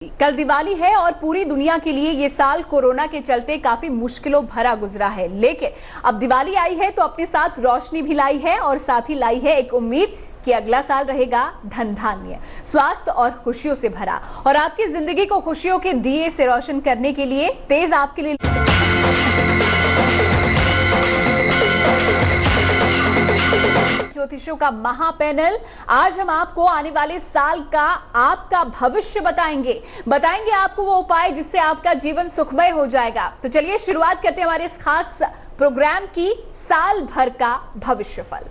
कल दिवाली है और पूरी दुनिया के लिए ये साल कोरोना के चलते काफी मुश्किलों भरा गुजरा है। लेकिन अब दिवाली आई है तो अपने साथ रोशनी भी लाई है और साथ ही लाई है एक उम्मीद कि अगला साल रहेगा धन धान्य, स्वास्थ्य और खुशियों से भरा। और आपकी जिंदगी को खुशियों के दिए से रोशन करने के लिए तेज आपके लिए ज्योतिषों का महापैनल। आज हम आपको आने वाले साल का आपका भविष्य बताएंगे आपको वो उपाय जिससे आपका जीवन सुखमय हो जाएगा। तो चलिए शुरुआत करते हैं हमारे इस खास प्रोग्राम की, साल भर का भविष्यफल।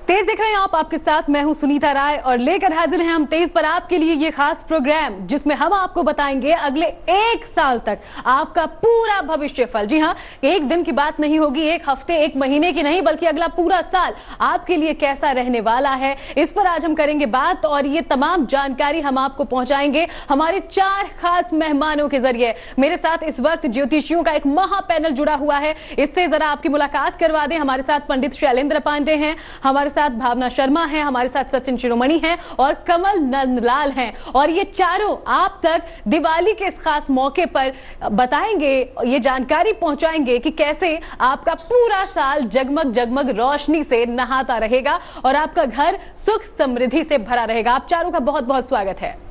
तेज देख रहे हैं आप, आपके साथ मैं हूं सुनीता राय और लेकर हाजिर हैं हम तेज पर आपके लिए ये खास प्रोग्राम जिसमें हम आपको बताएंगे अगले एक साल तक आपका पूरा भविष्यफल। जी हां, एक दिन की बात नहीं होगी, एक हफ्ते एक महीने की नहीं, बल्कि अगला पूरा साल आपके लिए कैसा रहने वाला है, इस पर आज हम करेंगे बात। और ये तमाम जानकारी हम आपको पहुंचाएंगे हमारे 4 खास मेहमानों के जरिए। मेरे साथ इस वक्त ज्योतिषियों का एक महापैनल जुड़ा हुआ है, इससे जरा आपकी मुलाकात करवा दें। हमारे साथ पंडित शैलेंद्र पांडे हैं, हमारे साथ भावना शर्मा हैं, हमारे साथ सचिन शिरोमणि हैं और कमल नंदलाल हैं। और ये चारों आप तक दिवाली के इस खास मौके पर बताएंगे, ये जानकारी पहुंचाएंगे कि कैसे आपका पूरा साल जगमग जगमग रोशनी से नहाता रहेगा और आपका घर सुख समृद्धि से भरा रहेगा। आप चारों का बहुत बहुत स्वागत है।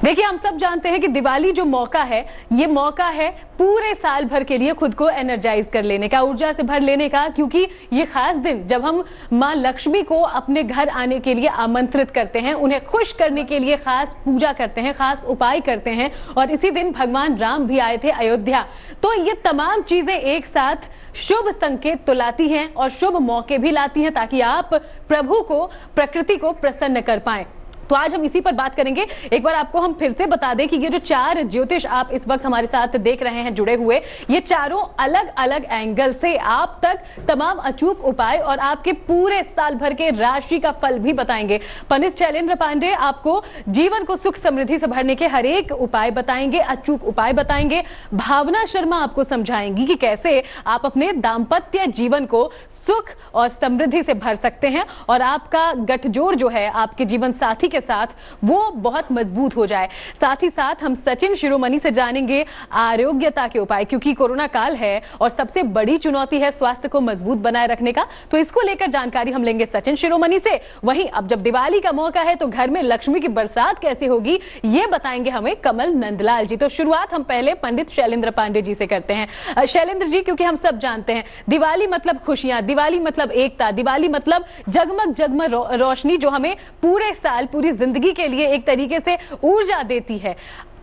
देखिए, हम सब जानते हैं कि दिवाली जो मौका है, ये मौका है पूरे साल भर के लिए खुद को एनर्जाइज कर लेने का, ऊर्जा से भर लेने का, क्योंकि ये खास दिन जब हम मां लक्ष्मी को अपने घर आने के लिए आमंत्रित करते हैं, उन्हें खुश करने के लिए खास पूजा करते हैं, खास उपाय करते हैं। और इसी दिन भगवान राम भी आए थे अयोध्या। तो ये तमाम चीजें एक साथ शुभ संकेत तो लाती हैं और शुभ मौके भी लाती हैं ताकि आप प्रभु को, प्रकृति को प्रसन्न कर पाएं। तो आज हम इसी पर बात करेंगे। एक बार आपको हम फिर से बता दें कि ये जो 4 ज्योतिष आप इस वक्त हमारे साथ देख रहे हैं जुड़े हुए, ये चारों अलग अलग एंगल से आप तक तमाम अचूक उपाय और आपके पूरे साल भर के राशि का फल भी बताएंगे। पंडित शैलेंद्र पांडे आपको जीवन को सुख समृद्धि से भरने के हर एक उपाय बताएंगे, अचूक उपाय बताएंगे। भावना शर्मा आपको समझाएंगी कि कैसे आप अपने दाम्पत्य जीवन को सुख और समृद्धि से भर सकते हैं और आपका गठजोड़ जो है आपके जीवन साथी साथ वो बहुत मजबूत हो जाए। साथ ही साथ हम सचिन शिरोमणि से जानेंगे आरोग्यता के उपाय, क्योंकि कोरोना काल है और सबसे बड़ी चुनौती है स्वास्थ्य को मजबूत बनाए रखने का। तो इसको लेकर जानकारी हम लेंगे सचिन शिरोमणि से। वहीं अब जब दिवाली का मौका है तो घर में लक्ष्मी की बरसात कैसे होगी, ये बताएंगे हमें कमल नंदलाल जी। तो शुरुआत हम पहले पंडित शैलेंद्र पांडे जी से करते हैं। शैलेंद्र जी, क्योंकि हम सब जानते हैं दिवाली मतलब खुशियां, दिवाली मतलब एकता, दिवाली मतलब जगमग जगमग रोशनी जो हमें पूरे साल, पूरी जिंदगी के लिए एक तरीके से ऊर्जा देती है।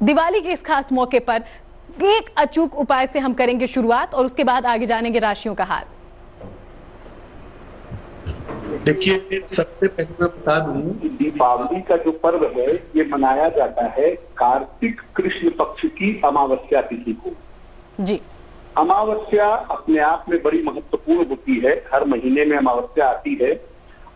दिवाली के इस खास मौके पर एक अचूक उपाय से हम करेंगे शुरुआत और उसके बाद आगे जानेंगे राशियों का हाल। देखिए, सबसे पहले मैं बता दूं, दीपावली का जो पर्व है ये मनाया जाता है कार्तिक कृष्ण पक्ष की अमावस्या तिथि को। जी, अमावस्या अपने आप में बड़ी महत्वपूर्ण होती है। हर महीने में अमावस्या आती है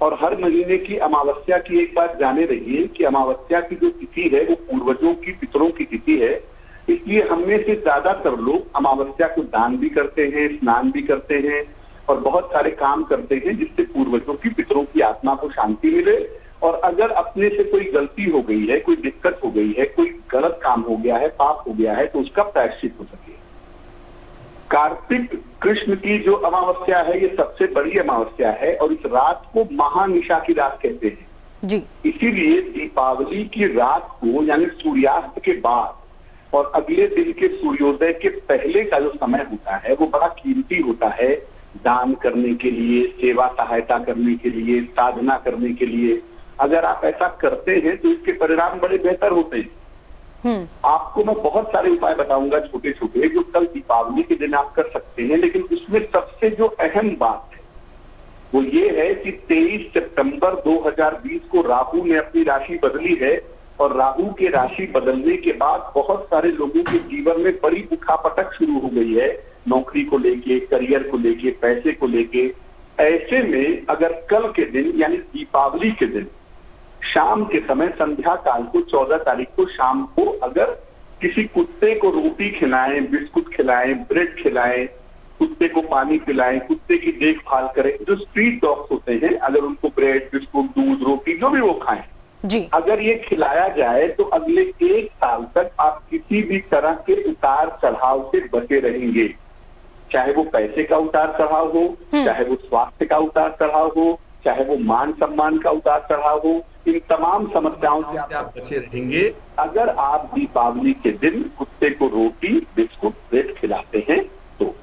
और हर महीने की अमावस्या की एक बात जाने रहिए कि अमावस्या की जो तिथि है वो पूर्वजों की, पितरों की तिथि है। इसलिए हम में से ज्यादातर लोग अमावस्या को दान भी करते हैं, स्नान भी करते हैं और बहुत सारे काम करते हैं जिससे पूर्वजों की, पितरों की आत्मा को शांति मिले। और अगर अपने से कोई गलती हो गई है, कोई दिक्कत हो गई है, कोई गलत काम हो गया है, पाप हो गया है, तो उसका प्रायश्चित हो सके। कार्तिक कृष्ण की जो अमावस्या है ये सबसे बड़ी अमावस्या है और इस रात को महानिशा की रात कहते हैं जी। इसीलिए दीपावली की रात को, यानी सूर्यास्त के बाद और अगले दिन के सूर्योदय के पहले का जो समय होता है वो बड़ा कीमती होता है दान करने के लिए, सेवा सहायता करने के लिए, साधना करने के लिए। अगर आप ऐसा करते हैं तो इसके परिणाम बड़े बेहतर होते हैं। आपको मैं बहुत सारे उपाय बताऊंगा छोटे छोटे जो कल दीपावली के दिन आप कर सकते हैं, लेकिन उसमें सबसे जो अहम बात है वो ये है कि 23 सितंबर 2020 को राहु ने अपनी राशि बदली है और राहु के राशि बदलने के बाद बहुत सारे लोगों के जीवन में बड़ी उठापटक शुरू हो गई है, नौकरी को लेके, करियर को लेके, पैसे को लेके। ऐसे में अगर कल के दिन यानी दीपावली के दिन शाम के समय, संध्या काल को, 14 तारीख को शाम को अगर किसी कुत्ते को रोटी खिलाएं, बिस्कुट खिलाएं, ब्रेड खिलाएं, कुत्ते को पानी पिलाएं, कुत्ते की देखभाल करें। जो स्ट्रीट डॉग्स होते हैं, अगर उनको ब्रेड, बिस्कुट, दूध, रोटी जो भी वो खाएं, जी, अगर ये खिलाया जाए तो अगले 1 साल तक आप किसी भी तरह के उतार चढ़ाव से बचे रहेंगे। चाहे वो पैसे का उतार चढ़ाव हो, चाहे वो स्वास्थ्य का उतार चढ़ाव हो, चाहे वो मान सम्मान का उतार चढ़ाव हो, इन तमाम समस्याओं से आप बचे रहेंगे अगर आप दीपावली के दिन कुत्ते को रोटी, बिस्कुट, ब्रेड खिलाते हैं तो।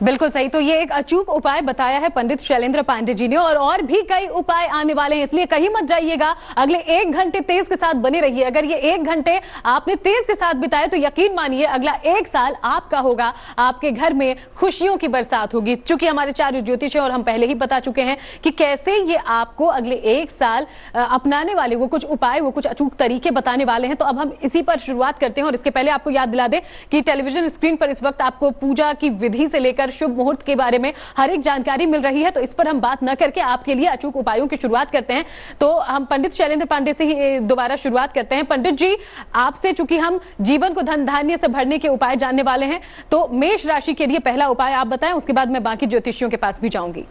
बिल्कुल सही। तो ये एक अचूक उपाय बताया है पंडित शैलेंद्र पांडे जी ने, और भी कई उपाय आने वाले हैं, इसलिए कहीं मत जाइएगा। अगले 1 घंटे तेज के साथ बने रहिए। अगर ये 1 घंटे आपने तेज के साथ बिताए तो यकीन मानिए अगला 1 साल आपका होगा, आपके घर में खुशियों की बरसात होगी। चूंकि हमारे 4 ज्योतिष है और हम पहले ही बता चुके हैं कि कैसे ये आपको अगले 1 साल अपनाने वाले वो कुछ उपाय, वो कुछ अचूक तरीके बताने वाले हैं। तो अब हम इसी पर शुरुआत करते हैं, और इसके पहले आपको याद दिला दें कि टेलीविजन स्क्रीन पर इस वक्त आपको पूजा की विधि से लेकर शुभ मुहूर्त के बारे में हर एक जानकारी मिल रही है। तो इस पर हम बात न करके आपके लिए अचूक उपायों की शुरुआत करते हैं। तो हम पंडित शैलेंद्र पांडे से ही दोबारा शुरुआत करते हैं। पंडित जी, आपसे चूंकि हम जीवन को धन धान्य से भरने के उपाय जानने वाले हैं, तो मेष राशि के लिए पहला उपाय आप बताएं, उसके बाद मैं बाकी ज्योतिषियों के पास भी जाऊंगी।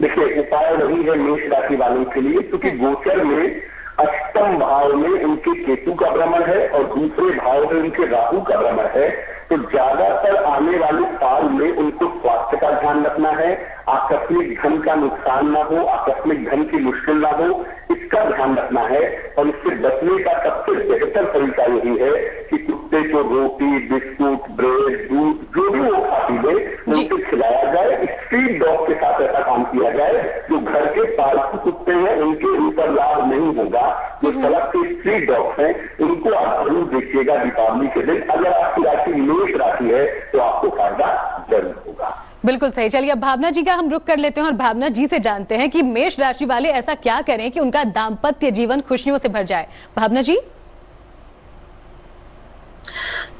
देखिए, उपाय वही है मेष राशि वालों के लिए, क्योंकि गोचर में अष्टम भाव में उनके केतु का भ्रमण है और दूसरे भाव में उनके राहु का भ्रमण है। तो ज्यादातर आने वाले साल में उनको स्वास्थ्य का ध्यान रखना है, आकस्मिक धन का नुकसान ना हो, आकस्मिक धन की मुश्किल ना हो, इसका ध्यान रखना है। और इससे बचने का सबसे बेहतर तरीका यही है कि कुत्ते को रोटी, बिस्कुट, ब्रेड, दूध जो भी वो खाती है उनको खिलाया जाए। स्ट्रीट डॉग के साथ ऐसा काम किया जाए। जो घर के पालतू कुत्ते हैं उनके ऊपर लाभ नहीं होगा, जो सड़क के स्ट्रीट डॉग्स हैं उनको आप जरूर देखिएगा दीपावली के दिन। अगर आपकी राशि मेष राशि है तो आपको फायदा जरूर होगा। बिल्कुल सही। चलिए अब भावना जी का हम रुख कर लेते हैं और भावना जी से जानते हैं कि मेष राशि वाले ऐसा क्या करें कि उनका दाम्पत्य जीवन खुशियों से भर जाए। भावना जी।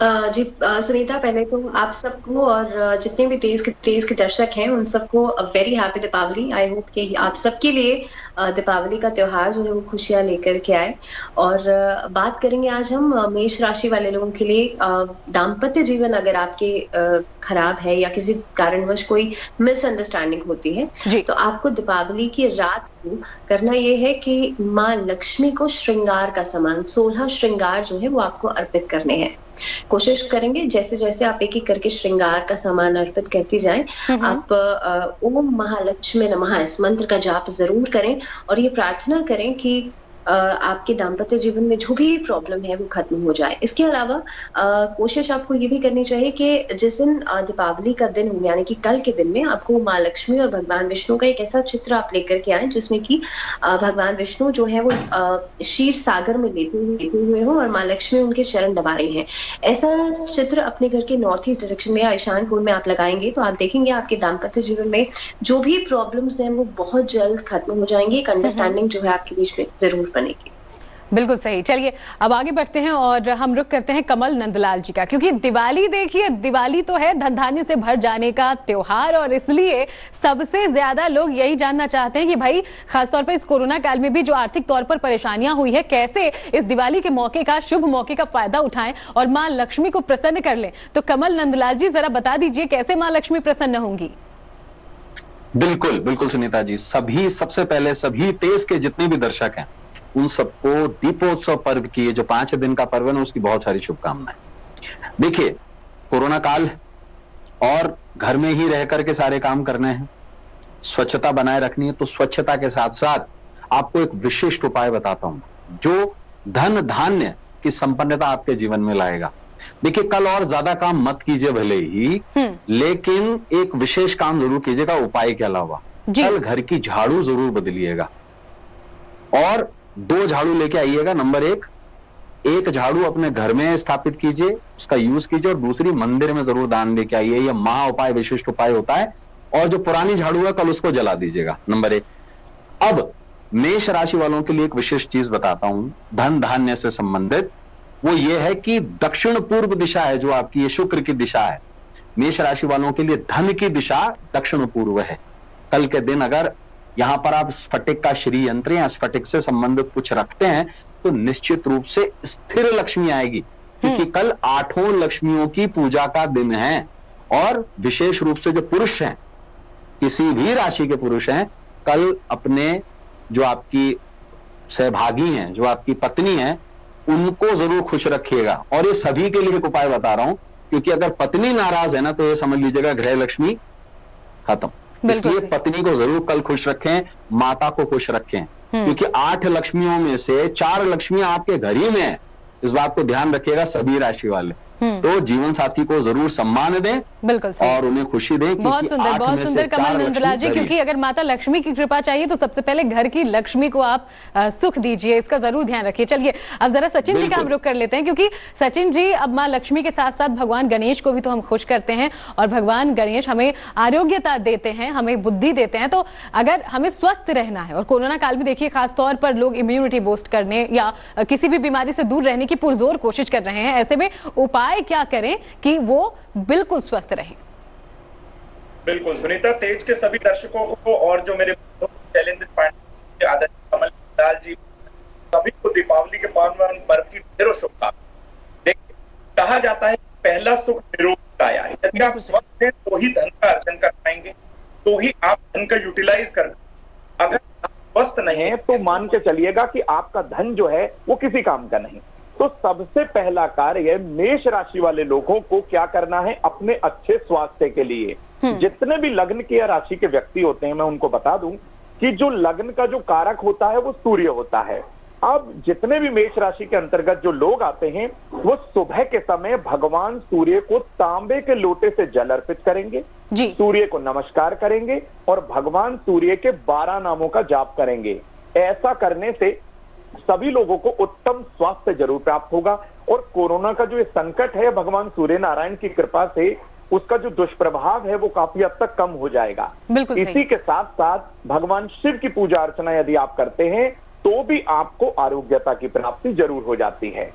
जी सुनीता, पहले तो आप सबको और जितने भी तेज के दर्शक हैं उन सबको very happy Deepavali. I hope कि आप सबके लिए दीपावली का त्योहार जो है वो खुशियां लेकर के आए। और बात करेंगे आज हम मेष राशि वाले लोगों के लिए। दाम्पत्य जीवन अगर आपके खराब है या किसी कारणवश कोई मिसअंडरस्टैंडिंग होती है तो आपको दीपावली की रात को करना ये है कि माँ लक्ष्मी को श्रृंगार का सामान 16 श्रृंगार जो है वो आपको अर्पित करने हैं। कोशिश करेंगे जैसे जैसे आप एक एक करके श्रृंगार का सामान अर्पित करती जाएं, आप ओम महालक्ष्मी नमः इस मंत्र का जाप जरूर करें और ये प्रार्थना करें कि आपके दाम्पत्य जीवन में जो भी प्रॉब्लम है वो खत्म हो जाए। इसके अलावा कोशिश आपको ये भी करनी चाहिए कि जिस दिन दीपावली का दिन हो यानी कि कल के दिन में आपको माँ लक्ष्मी और भगवान विष्णु का एक ऐसा चित्र आप लेकर के आए जिसमें कि भगवान विष्णु जो है वो क्षीर सागर में लेटे हुए हो और माँ लक्ष्मी उनके चरण दबा रही हैं। ऐसा चित्र अपने घर के नॉर्थ ईस्ट डायरेक्शन में या ईशान कोण में आप लगाएंगे तो आप देखेंगे आपके दाम्पत्य जीवन में जो भी प्रॉब्लम्स हैं वो बहुत जल्द खत्म हो जाएंगे। एक अंडरस्टैंडिंग जो है आपके बीच में जरूर बनेगी। बिल्कुल सही। चलिए अब आगे बढ़ते हैं और हम रुख करते हैं कमल नंदलाल जी का, क्योंकि दिवाली, देखिए दिवाली तो है धन धान्य से भर जाने का त्योहार, और इसलिए सबसे ज्यादा लोग यही जानना चाहते हैं कि भाई खासतौर पर इस कोरोना काल में भी जो आर्थिक तौर पर परेशानियां हुई है, कैसे इस दिवाली के मौके का, शुभ मौके का फायदा उठाएं और माँ लक्ष्मी को प्रसन्न कर लें। तो कमल नंदलाल जी जरा बता दीजिए कैसे माँ लक्ष्मी प्रसन्न होंगी। बिल्कुल बिल्कुल सुनीता जी, सबसे पहले सभी तेज के जितने भी दर्शक हैं उन सबको दीपोत्सव पर्व की, जो 5 दिन का पर्व है उसकी बहुत सारी शुभकामनाएं। देखिए कोरोना काल और घर में ही रह करके सारे काम करने हैं, स्वच्छता बनाए रखनी है, तो स्वच्छता के साथ साथ आपको एक विशिष्ट उपाय बताता हूं जो धन धान्य की संपन्नता आपके जीवन में लाएगा। देखिए कल और ज्यादा काम मत कीजिए भले ही, लेकिन एक विशेष काम जरूर कीजिएगा उपाय के अलावा। कल घर की झाड़ू जरूर बदलिएगा और 2 झाड़ू लेके आइएगा। नंबर 1 झाड़ू अपने घर में स्थापित कीजिए, उसका यूज कीजिए, और दूसरी मंदिर में जरूर दान लेके आइए। यह महा उपाय, विशिष्ट उपाय होता है। और जो पुरानी झाड़ू है कल उसको जला दीजिएगा, नंबर 1। अब मेष राशि वालों के लिए एक विशेष चीज बताता हूं धन धान्य से संबंधित, वो ये है कि दक्षिण पूर्व दिशा है जो आपकी ये शुक्र की दिशा है। मेष राशि वालों के लिए धन की दिशा दक्षिण पूर्व है। कल के दिन अगर यहां पर आप स्फटिक का श्री यंत्र या स्फटिक से संबंधित कुछ रखते हैं तो निश्चित रूप से स्थिर लक्ष्मी आएगी। क्योंकि कल 8 लक्ष्मियों की पूजा का दिन है। और विशेष रूप से जो पुरुष हैं, किसी भी राशि के पुरुष हैं, कल अपने जो आपकी सहभागी हैं, जो आपकी पत्नी है, उनको जरूर खुश रखिएगा। और ये सभी के लिए एक उपाय बता रहा हूं, क्योंकि अगर पत्नी नाराज है ना, तो ये समझ लीजिएगा गृह लक्ष्मी खत्म। इसलिए पत्नी को जरूर कल खुश रखें, माता को खुश रखें, क्योंकि 8 लक्ष्मियों में से 4 लक्ष्मियां आपके घर ही में है। इस बात को ध्यान रखिएगा सभी राशि वाले। तो जीवन साथी को जरूर सम्मान दें, बिल्कुल सही, और उन्हें खुशी दें। बहुत सुंदर कमल नंदलाल जी, क्योंकि अगर माता लक्ष्मी की कृपा चाहिए तो सबसे पहले घर की लक्ष्मी को आप सुख दीजिए, इसका जरूर ध्यान रखिए। चलिए अब जरा सचिन जी का हम रुख कर लेते हैं, क्योंकि सचिन जी अब माँ लक्ष्मी के साथ साथ भगवान गणेश को भी तो हम खुश करते हैं, और भगवान गणेश हमें आरोग्यता देते हैं, हमें बुद्धि देते हैं। तो अगर हमें स्वस्थ रहना है, और कोरोना काल में देखिए खासतौर पर लोग इम्यूनिटी बूस्ट करने या किसी भी बीमारी से दूर रहने की पुरजोर कोशिश कर रहे हैं, ऐसे में उपाय क्या करें कि वो बिल्कुल स्वस्थ रहें? बिल्कुल सुनीता, तेज के सभी दर्शकों को और जो मेरे शैलेंद्र पांडे, आदरणीय कमल नंदलाल जी, सभी को दीपावली के पावन पर्व की ढेरों शुभकामनाएं। देखिए, कहा जाता है पहला सुख निरोगी काया है। यदि आप स्वस्थ हैं तो ही धन का अर्जन कर पाएंगे, तो ही आप धन का यूटिलाइज कर पाएंगे। अगर आप स्वस्थ नहीं है तो मान के चलिएगा कि आपका धन जो है वो किसी काम का नहीं। तो सबसे पहला कार्य मेष राशि वाले लोगों को क्या करना है, अपने अच्छे स्वास्थ्य के लिए जितने भी लग्न की या राशि के व्यक्ति होते हैं, मैं उनको बता दूं कि जो लग्न का जो कारक होता है वो सूर्य होता है। अब जितने भी मेष राशि के अंतर्गत जो लोग आते हैं, वो सुबह के समय भगवान सूर्य को तांबे के लोटे से जल अर्पित करेंगे, सूर्य को नमस्कार करेंगे और भगवान सूर्य के 12 नामों का जाप करेंगे। ऐसा करने से सभी लोगों को उत्तम स्वास्थ्य जरूर प्राप्त होगा, और कोरोना का जो ये संकट है, भगवान सूर्य नारायण की कृपा से उसका जो दुष्प्रभाव है वो काफी हद तक कम हो जाएगा। इसी के साथ साथ भगवान शिव की पूजा अर्चना यदि आप करते हैं तो भी आपको आरोग्यता की प्राप्ति जरूर हो जाती है।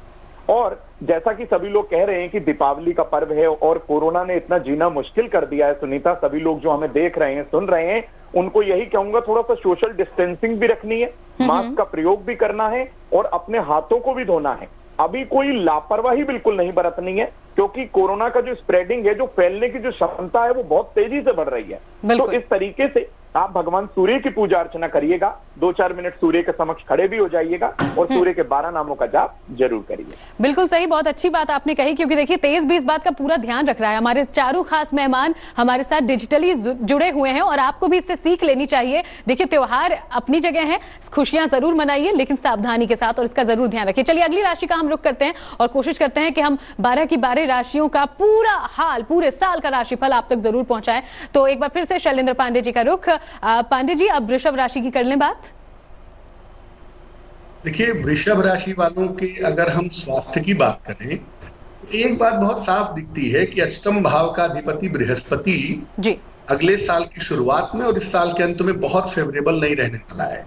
और जैसा कि सभी लोग कह रहे हैं कि दीपावली का पर्व है और कोरोना ने इतना जीना मुश्किल कर दिया है, सुनीता, सभी लोग जो हमें देख रहे हैं, सुन रहे हैं, उनको यही कहूंगा, थोड़ा सा सोशल डिस्टेंसिंग भी रखनी है, मास्क का प्रयोग भी करना है और अपने हाथों को भी धोना है। अभी कोई लापरवाही बिल्कुल नहीं बरतनी है, क्योंकि कोरोना का जो स्प्रेडिंग है, जो फैलने की जो क्षमता है, वो बहुत तेजी से बढ़ रही है। तो इस तरीके से आप भगवान सूर्य की पूजा अर्चना करिएगा, 2-4 मिनट सूर्य के समक्ष खड़े भी हो जाइएगा और सूर्य के 12 नामों का जाप जरूर करिए। बिल्कुल सही, बहुत अच्छी बात आपने कही, क्योंकि देखिए तेज भी इस बात का पूरा ध्यान रख रहा है। हमारे चारों खास मेहमान हमारे साथ डिजिटली जुड़े हुए हैं और आपको भी इससे सीख लेनी चाहिए। देखिए त्योहार अपनी जगह है, खुशियां जरूर मनाइए लेकिन सावधानी के साथ, और इसका जरूर ध्यान रखिए। चलिए अगली राशि का हम रुख करते हैं और कोशिश करते हैं कि हम 12 की 12 राशियों का पूरा हाल, पूरे साल का राशिफल आप तक जरूर पहुंचाएं। तो एक बार फिर से शैलेंद्र पांडे जी का रुख। पांडे जी, अब वृषभ राशि की कर लें बात। देखिए, वृषभ राशि वालों के अगर हम स्वास्थ्य की बात करें तो एक बात बहुत साफ दिखती है कि अष्टम भाव का अधिपति बृहस्पति जी अगले साल की शुरुआत में और इस साल के अंत में बहुत फेवरेबल नहीं रहने वाला है।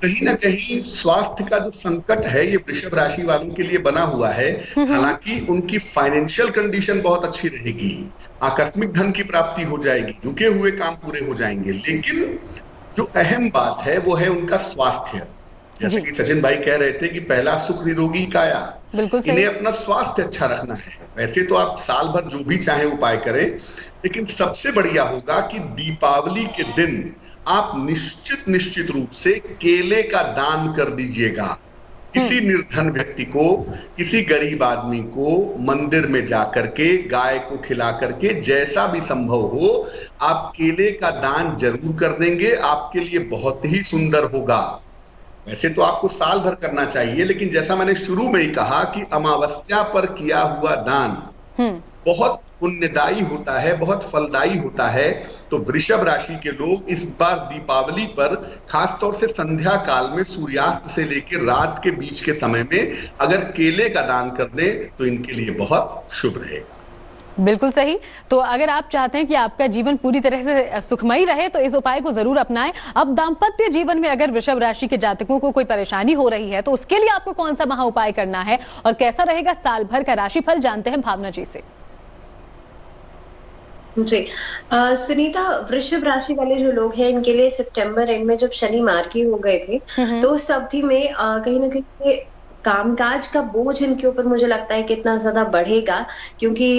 कहीं ना कहीं स्वास्थ्य का जो संकट है ये वृषभ राशि वालों के लिए बना हुआ है। हालांकि उनकी फाइनेंशियल कंडीशन बहुत अच्छी रहेगी, आकस्मिक धन की प्राप्ति हो जाएगी, रुके हुए काम पूरे हो जाएंगे, लेकिन जो अहम बात है वो है उनका स्वास्थ्य। जैसे कि सचिन भाई कह रहे थे कि पहला सुख निरोगी काया, इन्हें अपना स्वास्थ्य अच्छा रखना है। वैसे तो आप साल भर जो भी चाहे उपाय करें, लेकिन सबसे बढ़िया होगा कि दीपावली के दिन आप निश्चित रूप से केले का दान कर दीजिएगा। किसी निर्धन व्यक्ति को, किसी गरीब आदमी को मंदिर में जाकर के, गाय को खिला करके, जैसा भी संभव हो आप केले का दान जरूर कर देंगे, आपके लिए बहुत ही सुंदर होगा। वैसे तो आपको साल भर करना चाहिए, लेकिन जैसा मैंने शुरू में ही कहा कि अमावस्या पर किया हुआ दान बहुत पुण्यदायी होता है, बहुत फलदायी होता है। तो वृषभ राशि के लोग इस बार दीपावली पर खासतौर से संध्या काल में सूर्यास्त से लेकर रात के बीच के समय में अगर केले का दान कर दें तो इनके लिए बहुत शुभ रहेगा। बिल्कुल सही। तो अगर आप चाहते हैं कि आपका जीवन पूरी तरह से सुखमयी रहे तो इस उपाय को जरूर अपनाएं। अब दाम्पत्य जीवन में अगर वृषभ राशि के जातकों को कोई परेशानी हो रही है तो उसके लिए आपको कौन सा महा उपाय करना है और कैसा रहेगा साल भर का राशिफल, जानते हैं भावना जी से। जी सुनीता, वृषभ राशि वाले जो लोग हैं इनके लिए सितंबर एंड में जब शनि मार्गी हो गए थे तो उस अवधि में कहीं ना कहीं कामकाज का बोझ इनके ऊपर मुझे लगता है कि इतना ज्यादा बढ़ेगा, क्योंकि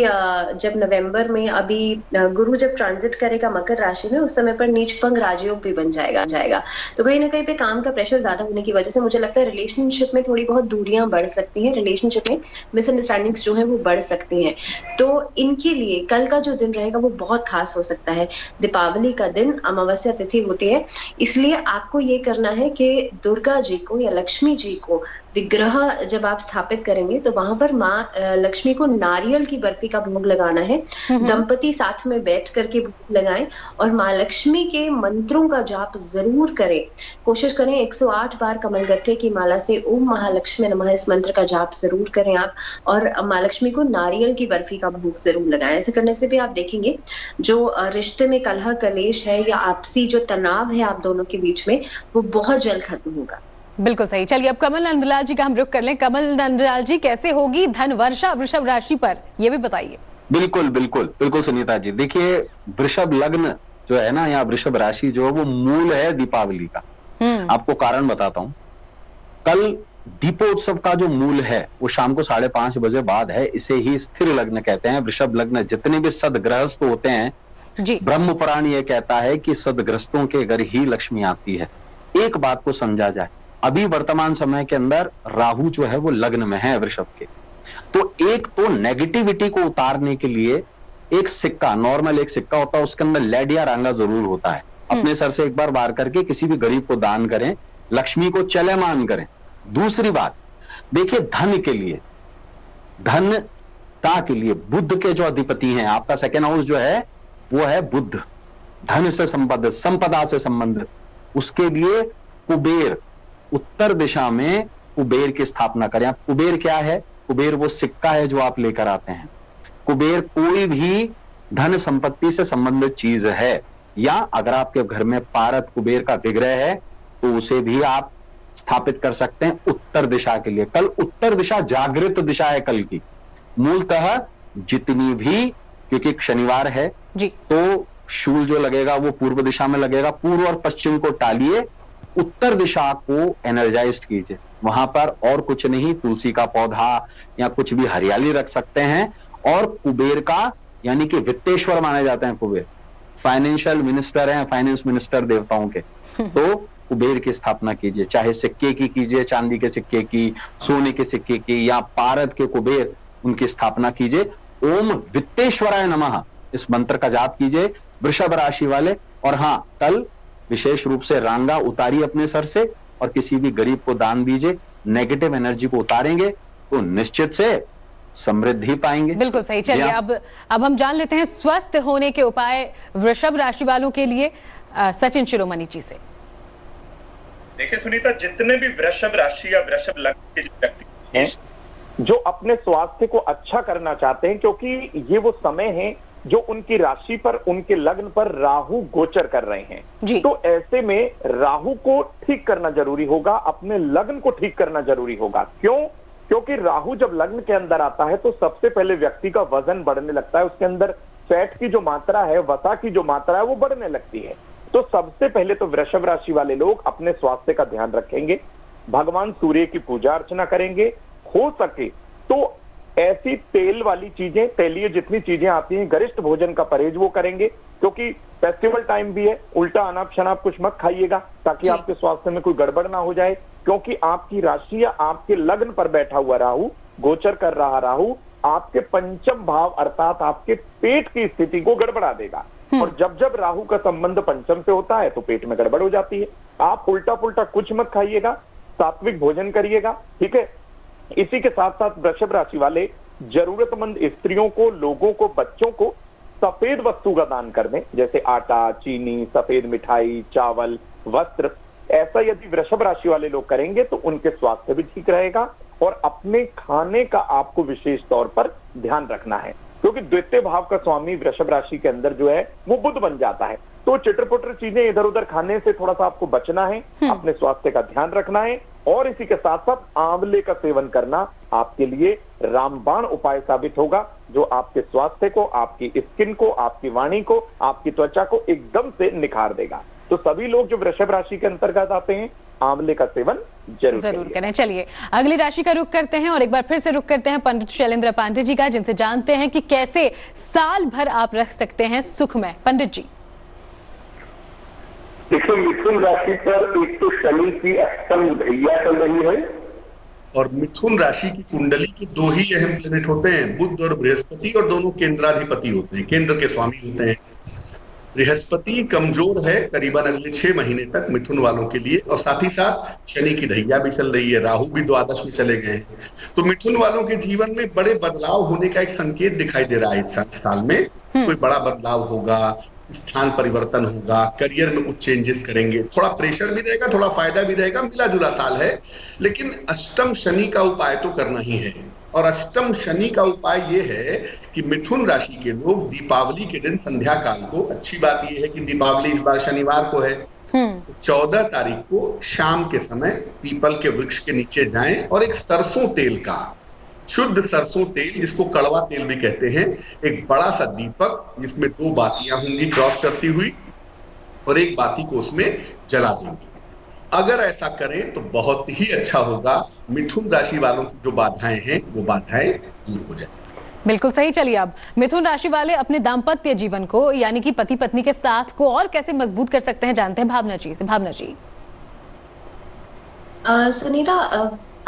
जब नवंबर में अभी गुरु जब ट्रांजिट करेगा मकर राशि में, उस समय पर नीचभंग राजयोग भी बन जाएगा। तो कहीं ना कहीं पे काम का प्रेशर ज्यादा होने की वजह से मुझे लगता है रिलेशनशिप में थोड़ी बहुत दूरियां बढ़ सकती हैं, रिलेशनशिप में मिसअंडरस्टैंडिंग्स जो है वो बढ़ सकती हैं। तो इनके लिए कल का जो दिन रहेगा वो बहुत खास हो सकता है। दीपावली का दिन अमावस्या तिथि होती है, इसलिए आपको ये करना है कि दुर्गा जी को या लक्ष्मी जी को विग्रह जब आप स्थापित करेंगे तो वहां पर माँ लक्ष्मी को नारियल की बर्फी का भोग लगाना है। दंपति साथ में बैठ करके भोग लगाएं और माँ लक्ष्मी के मंत्रों का जाप जरूर करें। कोशिश करें 108 बार कमलगट्टे की माला से ओम महालक्ष्मी नमः इस मंत्र का जाप जरूर करें आप, और माँ लक्ष्मी को नारियल की बर्फी का भोग जरूर लगाएं। ऐसे करने से भी आप देखेंगे जो रिश्ते में कलह कलेश है या आपसी जो तनाव है आप दोनों के बीच में, वो बहुत जल्द खत्म होगा। बिल्कुल सही। चलिए अब कमल नंदलाल जी का हम रुख कर लें। कमल नंदलाल जी, कैसे होगी धन वर्षा वृषभ राशि पर, ये भी बताइए। बिल्कुल बिल्कुल बिल्कुल सुनीता जी, देखिए वृषभ लग्न जो है ना, या वृषभ राशि जो है वो मूल है दीपावली का। आपको कारण बताता हूं। कल दीपोत्सव का जो मूल है वो शाम को 5:30 बजे बाद है। इसे ही स्थिर लग्न कहते हैं। वृषभ लग्न जितने भी सदग्रहस्थ होते हैं जी, ब्रह्म पुराण ये कहता है कि सदग्रस्तों के घर ही लक्ष्मी आती है। एक बात को समझा जाए, अभी वर्तमान समय के अंदर राहु जो है वो लग्न में है वृषभ के, तो एक तो नेगेटिविटी को उतारने के लिए एक सिक्का, नॉर्मल एक सिक्का होता है, उसके अंदर लेड या रांगा जरूर होता है। अपने सर से एक बार वार करके किसी भी गरीब को दान करें, लक्ष्मी को चलयमान करें। दूसरी बात देखिए, धन के लिए, धनता के लिए बुध के जो अधिपति हैं, आपका सेकेंड हाउस जो है वो है बुध, धन से संबंधित, संपदा से संबंधित। उसके लिए कुबेर, उत्तर दिशा में कुबेर की स्थापना करें। आप कुबेर क्या है? कुबेर वो सिक्का है जो आप लेकर आते हैं। कुबेर कोई भी धन संपत्ति से संबंधित चीज है, या अगर आपके घर में पारत कुबेर का विग्रह है तो उसे भी आप स्थापित कर सकते हैं उत्तर दिशा के लिए। कल उत्तर दिशा जागृत दिशा है कल की। मूलतः जितनी भी, क्योंकि शनिवार है जी, तो शूल जो लगेगा वो पूर्व दिशा में लगेगा। पूर्व और पश्चिम को टालिए, उत्तर दिशा को एनर्जाइज कीजिए। वहां पर और कुछ नहीं, तुलसी का पौधा या कुछ भी हरियाली रख सकते हैं। और कुबेर का, यानी कि वित्तेश्वर माने जाते हैं कुबेर, फाइनेंशियल मिनिस्टर हैं, फाइनेंस मिनिस्टर देवताओं के, तो कुबेर की स्थापना कीजिए। चाहे सिक्के की कीजिए, चांदी के सिक्के की, सोने के सिक्के की, या पारद के कुबेर, उनकी स्थापना कीजिए। ओम वित्तेश्वराय नमः इस मंत्र का जाप कीजिए वृषभ राशि वाले। और हां, कल विशेष रूप से रांगा उतारिए अपने सर से और किसी भी गरीब को दान दीजिए। नेगेटिव एनर्जी को उतारेंगे तो निश्चित से समृद्धि पाएंगे। बिल्कुल सही। चलिए अब हम जान लेते हैं स्वस्थ होने के उपाय वृषभ राशि वालों के लिए सचिन शिरोमणि जी से। देखिए सुनीता, जितने भी वृषभ राशि या वृषभ लग्न के व्यक्ति हैं जो अपने स्वास्थ्य को अच्छा करना चाहते हैं, क्योंकि ये वो समय है जो उनकी राशि पर, उनके लग्न पर राहु गोचर कर रहे हैं, तो ऐसे में राहु को ठीक करना जरूरी होगा, अपने लग्न को ठीक करना जरूरी होगा। क्यों? क्योंकि राहु जब लग्न के अंदर आता है तो सबसे पहले व्यक्ति का वजन बढ़ने लगता है, उसके अंदर फैट की जो मात्रा है, वसा की जो मात्रा है वो बढ़ने लगती है। तो सबसे पहले तो वृषभ राशि वाले लोग अपने स्वास्थ्य का ध्यान रखेंगे, भगवान सूर्य की पूजा अर्चना करेंगे, हो सके तो ऐसी तेल वाली चीजें, तेलीय जितनी चीजें आती हैं, गरिष्ठ भोजन का परहेज वो करेंगे, क्योंकि फेस्टिवल टाइम भी है। उल्टा अनाप शनाप कुछ मत खाइएगा ताकि आपके स्वास्थ्य में कोई गड़बड़ ना हो जाए, क्योंकि आपकी राशि या आपके लग्न पर बैठा हुआ राहु, गोचर कर रहा राहु, आपके पंचम भाव अर्थात आपके पेट की स्थिति को गड़बड़ा देगा। और जब जब राहु का संबंध पंचम से होता है तो पेट में गड़बड़ हो जाती है। आप उल्टा पुल्टा कुछ मत खाइएगा, सात्विक भोजन करिएगा, ठीक है। इसी के साथ साथ वृषभ राशि वाले जरूरतमंद स्त्रियों को, लोगों को, बच्चों को सफेद वस्तु का दान कर दें, जैसे आटा, चीनी, सफेद मिठाई, चावल, वस्त्र। ऐसा यदि वृषभ राशि वाले लोग करेंगे तो उनके स्वास्थ्य भी ठीक रहेगा। और अपने खाने का आपको विशेष तौर पर ध्यान रखना है, क्योंकि द्वितीय भाव का स्वामी वृषभ राशि के अंदर जो है वो बुध बन जाता है। तो चिटर-पुटर चीजें इधर उधर खाने से थोड़ा सा आपको बचना है, अपने स्वास्थ्य का ध्यान रखना है। और इसी के साथ साथ आंवले का सेवन करना आपके लिए रामबाण उपाय साबित होगा, जो आपके स्वास्थ्य को, आपकी स्किन को, आपकी वाणी को, आपकी त्वचा को एकदम से निखार देगा। तो सभी लोग जो वृषभ राशि के अंतर्गत आते हैं आंवले का सेवन जरूर करें। चलिए अगली राशि का रुख करते हैं और एक बार फिर से रुख करते हैं पंडित शैलेंद्र पांडे जी का, जिनसे जानते हैं कि कैसे साल भर आप रख सकते हैं सुखमय। पंडित जी। देखिए, मिथुन राशि पर एक तो शनि की अष्टम ढैया चल रही है और मिथुन राशि की कुंडली के दो ही अहम प्लेनेट होते हैं, बुध और बृहस्पति, और दोनों केंद्राधिपति होते हैं, केंद्र के स्वामी होते हैं। बृहस्पति कमजोर है करीबन अगले 6 महीने तक मिथुन वालों के लिए, और साथ ही साथ शनि की ढैया भी चल रही है, राहु भी द्वादश में चले गए हैं। तो मिथुन वालों के जीवन में बड़े बदलाव होने का एक संकेत दिखाई दे रहा है इस साल में। कोई बड़ा बदलाव होगा, स्थान परिवर्तन होगा, करियर में कुछ चेंजेस करेंगे, थोड़ा प्रेशर भी रहेगा, थोड़ा फायदा भी रहेगा, मिला जुला साल है। लेकिन अष्टम शनि का उपाय तो करना ही है, और अष्टम शनि का उपाय ये है कि मिथुन राशि के लोग दीपावली के दिन संध्या काल को, अच्छी बात यह है कि दीपावली इस बार शनिवार को है, 14 तारीख को शाम के समय पीपल के वृक्ष के नीचे जाएं और एक सरसों तेल का, शुद्ध सरसों तेल जिसको कड़वा तेल भी कहते हैं, एक बड़ा सा दीपक जिसमें 2 बातियां होंगी क्रॉस करती हुई, और एक बाती को उसमें जला देंगे। अगर ऐसा करें तो बहुत ही अच्छा होगा, मिथुन राशि वालों की जो बाधाएं हैं वो बाधाएं दूर हो जाए। बिल्कुल सही। चलिए अब मिथुन राशि वाले अपने दाम्पत्य जीवन को, यानी कि पति पत्नी के साथ को और कैसे मजबूत कर सकते हैं, जानते हैं भावना जी से। भावना जी। सुनीता,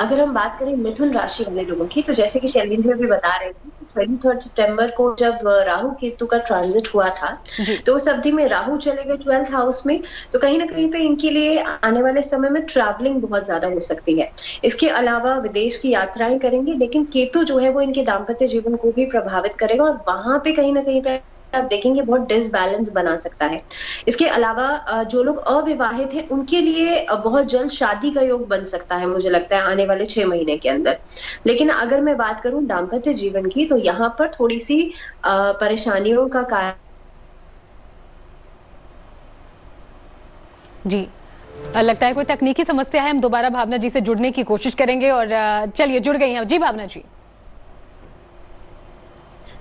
अगर हम बात करें मिथुन राशि वाले लोगों की, तो जैसे कि शैलेंद्र भी बता रहे थे, 23 सितंबर को जब राहु केतु का ट्रांजिट हुआ था, तो उस अवधि में राहु चले गए 12th हाउस में, तो कहीं ना कहीं पे इनके लिए आने वाले समय में ट्रैवलिंग बहुत ज्यादा हो सकती है। इसके अलावा विदेश की यात्राएं करेंगे, लेकिन केतु जो है वो इनके दाम्पत्य जीवन को भी प्रभावित करेगा, और वहां पे कहीं ना कहीं पे आप देखेंगे बहुत डिसबैलेंस बना सकता है। इसके अलावा जो लोग अविवाहित हैं उनके लिए बहुत जल्द शादी का योग बन सकता है, मुझे लगता है आने वाले 6 महीने के अंदर। लेकिन अगर मैं बात करूं दाम्पत्य जीवन की, तो यहाँ पर थोड़ी सी परेशानियों का कारण जी लगता है कोई तकनीकी समस्या है। हम दोबारा भावना जी से जुड़ने की कोशिश करेंगे, और चलिए जुड़ गई हैं जी भावना जी।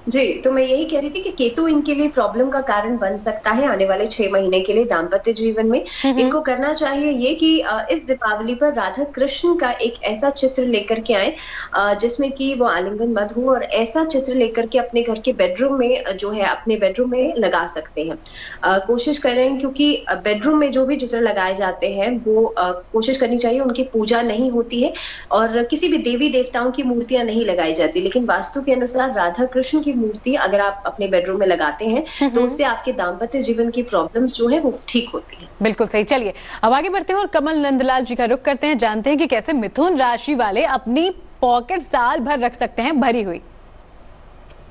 जी, तो मैं यही कह रही थी कि केतु इनके लिए प्रॉब्लम का कारण बन सकता है आने वाले 6 महीने के लिए दाम्पत्य जीवन में। इनको करना चाहिए ये कि इस दीपावली पर राधा कृष्ण का एक ऐसा चित्र लेकर के आए जिसमें कि वो आलिंगन मत हो, और ऐसा चित्र लेकर के अपने घर के बेडरूम में जो है अपने बेडरूम में लगा सकते हैं। कोशिश करें, क्योंकि बेडरूम में जो भी चित्र लगाए जाते हैं वो कोशिश करनी चाहिए उनकी पूजा नहीं होती है, और किसी भी देवी देवताओं की मूर्तियां नहीं लगाई जाती। लेकिन वास्तु के अनुसार राधा कृष्ण की मूर्ति अगर आप अपने बेडरूम में लगाते हैं तो उससे आपके दाम्पत्य जीवन की प्रॉब्लम्स जो है वो ठीक होती है। बिल्कुल सही। चलिए अब आगे बढ़ते हैं और कमल नंदलाल जी का रुख करते हैं, जानते हैं कि कैसे मिथुन राशि वाले अपनी पॉकेट साल भर रख सकते हैं भरी हुई।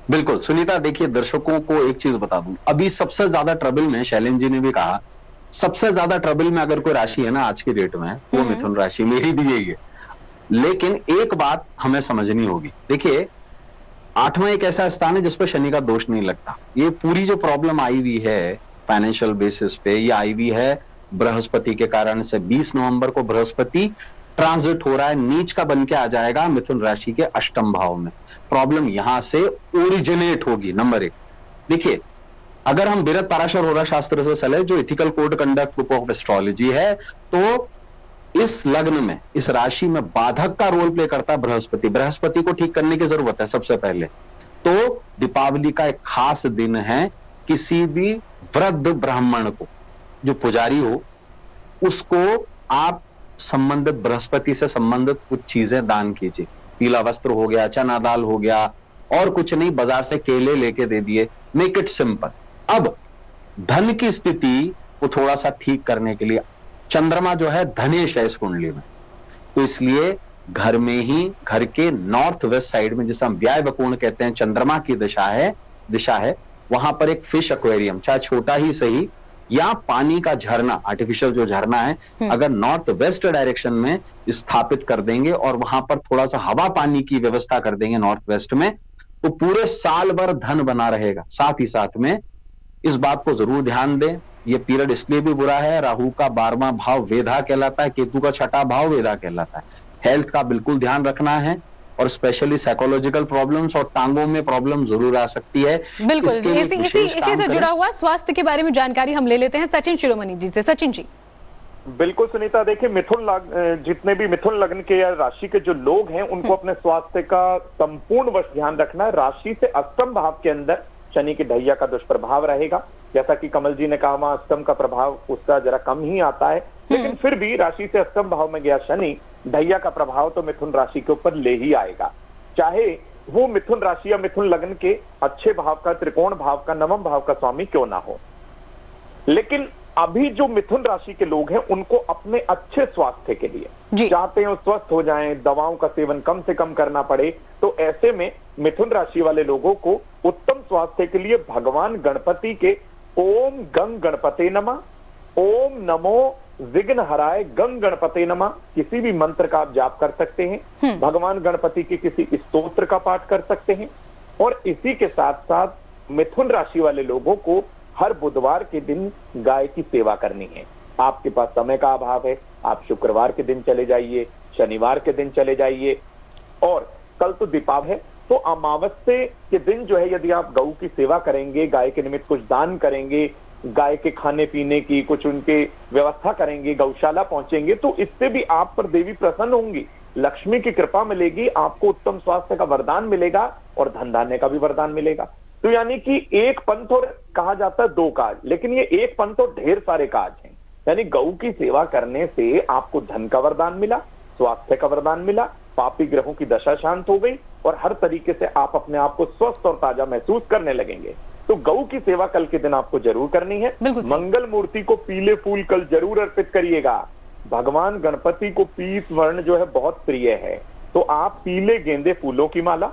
बिल्कुल सुनीता, देखिए दर्शकों को एक चीज बता दूं, अभी सबसे ज्यादा ट्रबल में, शैलेंद्र जी ने भी कहा, सबसे ज्यादा ट्रबल में अगर कोई राशि है ना आज की डेट में, वो मिथुन राशि, मेरी भी यही है। लेकिन एक बात हमें समझनी होगी, देखिए 8वां एक ऐसा स्थान है जिस पर शनि का दोष नहीं लगता। ये पूरी जो प्रॉब्लम आई हुई है फाइनेंशियल बेसिस पे, ये आई हुई है बृहस्पति के कारण से। 20 नवंबर को बृहस्पति ट्रांजिट हो रहा है, नीच का बन के आ जाएगा मिथुन राशि के अष्टम भाव में। प्रॉब्लम यहां से ओरिजिनेट होगी। नंबर 1, देखिए अगर हम बिरत पराशर होरा शास्त्र से चले, जो ethical code conduct book of astrology है, तो इस लग्न में, इस राशि में बाधक का रोल प्ले करता है बृहस्पति। बृहस्पति को ठीक करने की जरूरत है सबसे पहले। तो दीपावली का एक खास दिन है, किसी भी वृद्ध ब्राह्मण को, जो पुजारी हो, उसको आप संबंधित बृहस्पति से संबंधित कुछ चीजें दान कीजिए। पीला वस्त्र हो गया, चना दाल हो गया, और कुछ नहीं, बाजार से केले लेके दे दिए। Make it simple. अब धन की स्थिति को थोड़ा सा ठीक करने के लिए, चंद्रमा जो है धनेश है इस कुंडली में, तो इसलिए घर में ही, घर के नॉर्थ वेस्ट साइड में, जिसे हम व्याय वकोण कहते हैं, चंद्रमा की दिशा है, वहां पर एक फिश एक्वेरियम, चाहे छोटा ही सही, या पानी का झरना, आर्टिफिशियल जो झरना है, अगर नॉर्थ वेस्ट डायरेक्शन में स्थापित कर देंगे और वहां पर थोड़ा सा हवा पानी की व्यवस्था कर देंगे नॉर्थ वेस्ट में, तो पूरे साल भर धन बना रहेगा। साथ ही साथ में इस बात को जरूर ध्यान दें, ये पीरियड इसलिए भी बुरा है, राहु का 12वां भाव वेधा कहलाता है, केतु का 6ठा भाव वेधा कहलाता है। हेल्थ का बिल्कुल ध्यान रखना है, और स्पेशली साइकोलॉजिकल प्रॉब्लम्स और टांगों में प्रॉब्लम जरूर आ सकती है। बिल्कुल, इसी से जुड़ा हुआ स्वास्थ्य के बारे में जानकारी हम ले लेते हैं सचिन शिरोमणि जी से। सचिन जी। बिल्कुल सुनीता, देखिए जितने भी मिथुन लग्न के या राशि के जो लोग हैं उनको अपने स्वास्थ्य का संपूर्ण वश ध्यान रखना है। राशि से अष्टम भाव के अंदर शनि की ढैया का दुष्प्रभाव रहेगा। जैसा कि कमल जी ने कहा, वहां अष्टम का प्रभाव उसका जरा कम ही आता है, लेकिन फिर भी राशि से अष्टम भाव में गया शनि ढैया का प्रभाव तो मिथुन राशि के ऊपर ले ही आएगा, चाहे वो मिथुन राशि या मिथुन लग्न के अच्छे भाव का, त्रिकोण भाव का, नवम भाव का स्वामी क्यों ना हो। लेकिन अभी जो मिथुन राशि के लोग हैं उनको अपने अच्छे स्वास्थ्य के लिए चाहते हैं स्वस्थ हो जाएं, दवाओं का सेवन कम से कम करना पड़े, तो ऐसे में मिथुन राशि वाले लोगों को उत्तम स्वास्थ्य के लिए भगवान गणपति के ओम गंग गणपते नमः, ओम नमो विघ्न हराय गंग गणपते नमः किसी भी मंत्र का आप जाप कर सकते हैं, भगवान गणपति के किसी स्तोत्र का पाठ कर सकते हैं। और इसी के साथ साथ मिथुन राशि वाले लोगों को हर बुधवार के दिन गाय की सेवा करनी है। आपके पास समय का अभाव है, आप शुक्रवार के दिन चले जाइए, शनिवार के दिन चले जाइए, और कल तो दीपावली है तो अमावस्या के दिन जो है यदि आप गऊ की सेवा करेंगे, गाय के निमित्त कुछ दान करेंगे, गाय के खाने पीने की कुछ उनके व्यवस्था करेंगे, गौशाला पहुंचेंगे, तो इससे भी आप पर देवी प्रसन्न होंगी, लक्ष्मी की कृपा मिलेगी, आपको उत्तम स्वास्थ्य का वरदान मिलेगा और धन धान्य का भी वरदान मिलेगा। तो यानी कि एक पंथ और कहा जाता है दो काज, लेकिन ये एक पंथ और ढेर सारे काज हैं। यानी गऊ की सेवा करने से आपको धन का वरदान मिला, स्वास्थ्य का वरदान मिला, पापी ग्रहों की दशा शांत हो गई और हर तरीके से आप अपने आप को स्वस्थ और ताजा महसूस करने लगेंगे। तो गऊ की सेवा कल के दिन आपको जरूर करनी है। मंगल मूर्ति को पीले फूल कल जरूर अर्पित करिएगा। भगवान गणपति को पीत वर्ण जो है बहुत प्रिय है, तो आप पीले गेंदे फूलों की माला,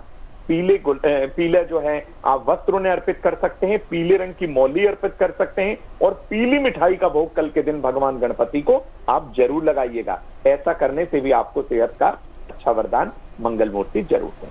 पीले जो है आप वस्त्र उन्हें अर्पित कर सकते हैं, पीले रंग की मौली अर्पित कर सकते हैं, और पीली मिठाई का भोग कल के दिन भगवान गणपति को आप जरूर लगाइएगा। ऐसा करने से भी आपको सेहत का अच्छा वरदान मंगल मूर्ति जरूर दें।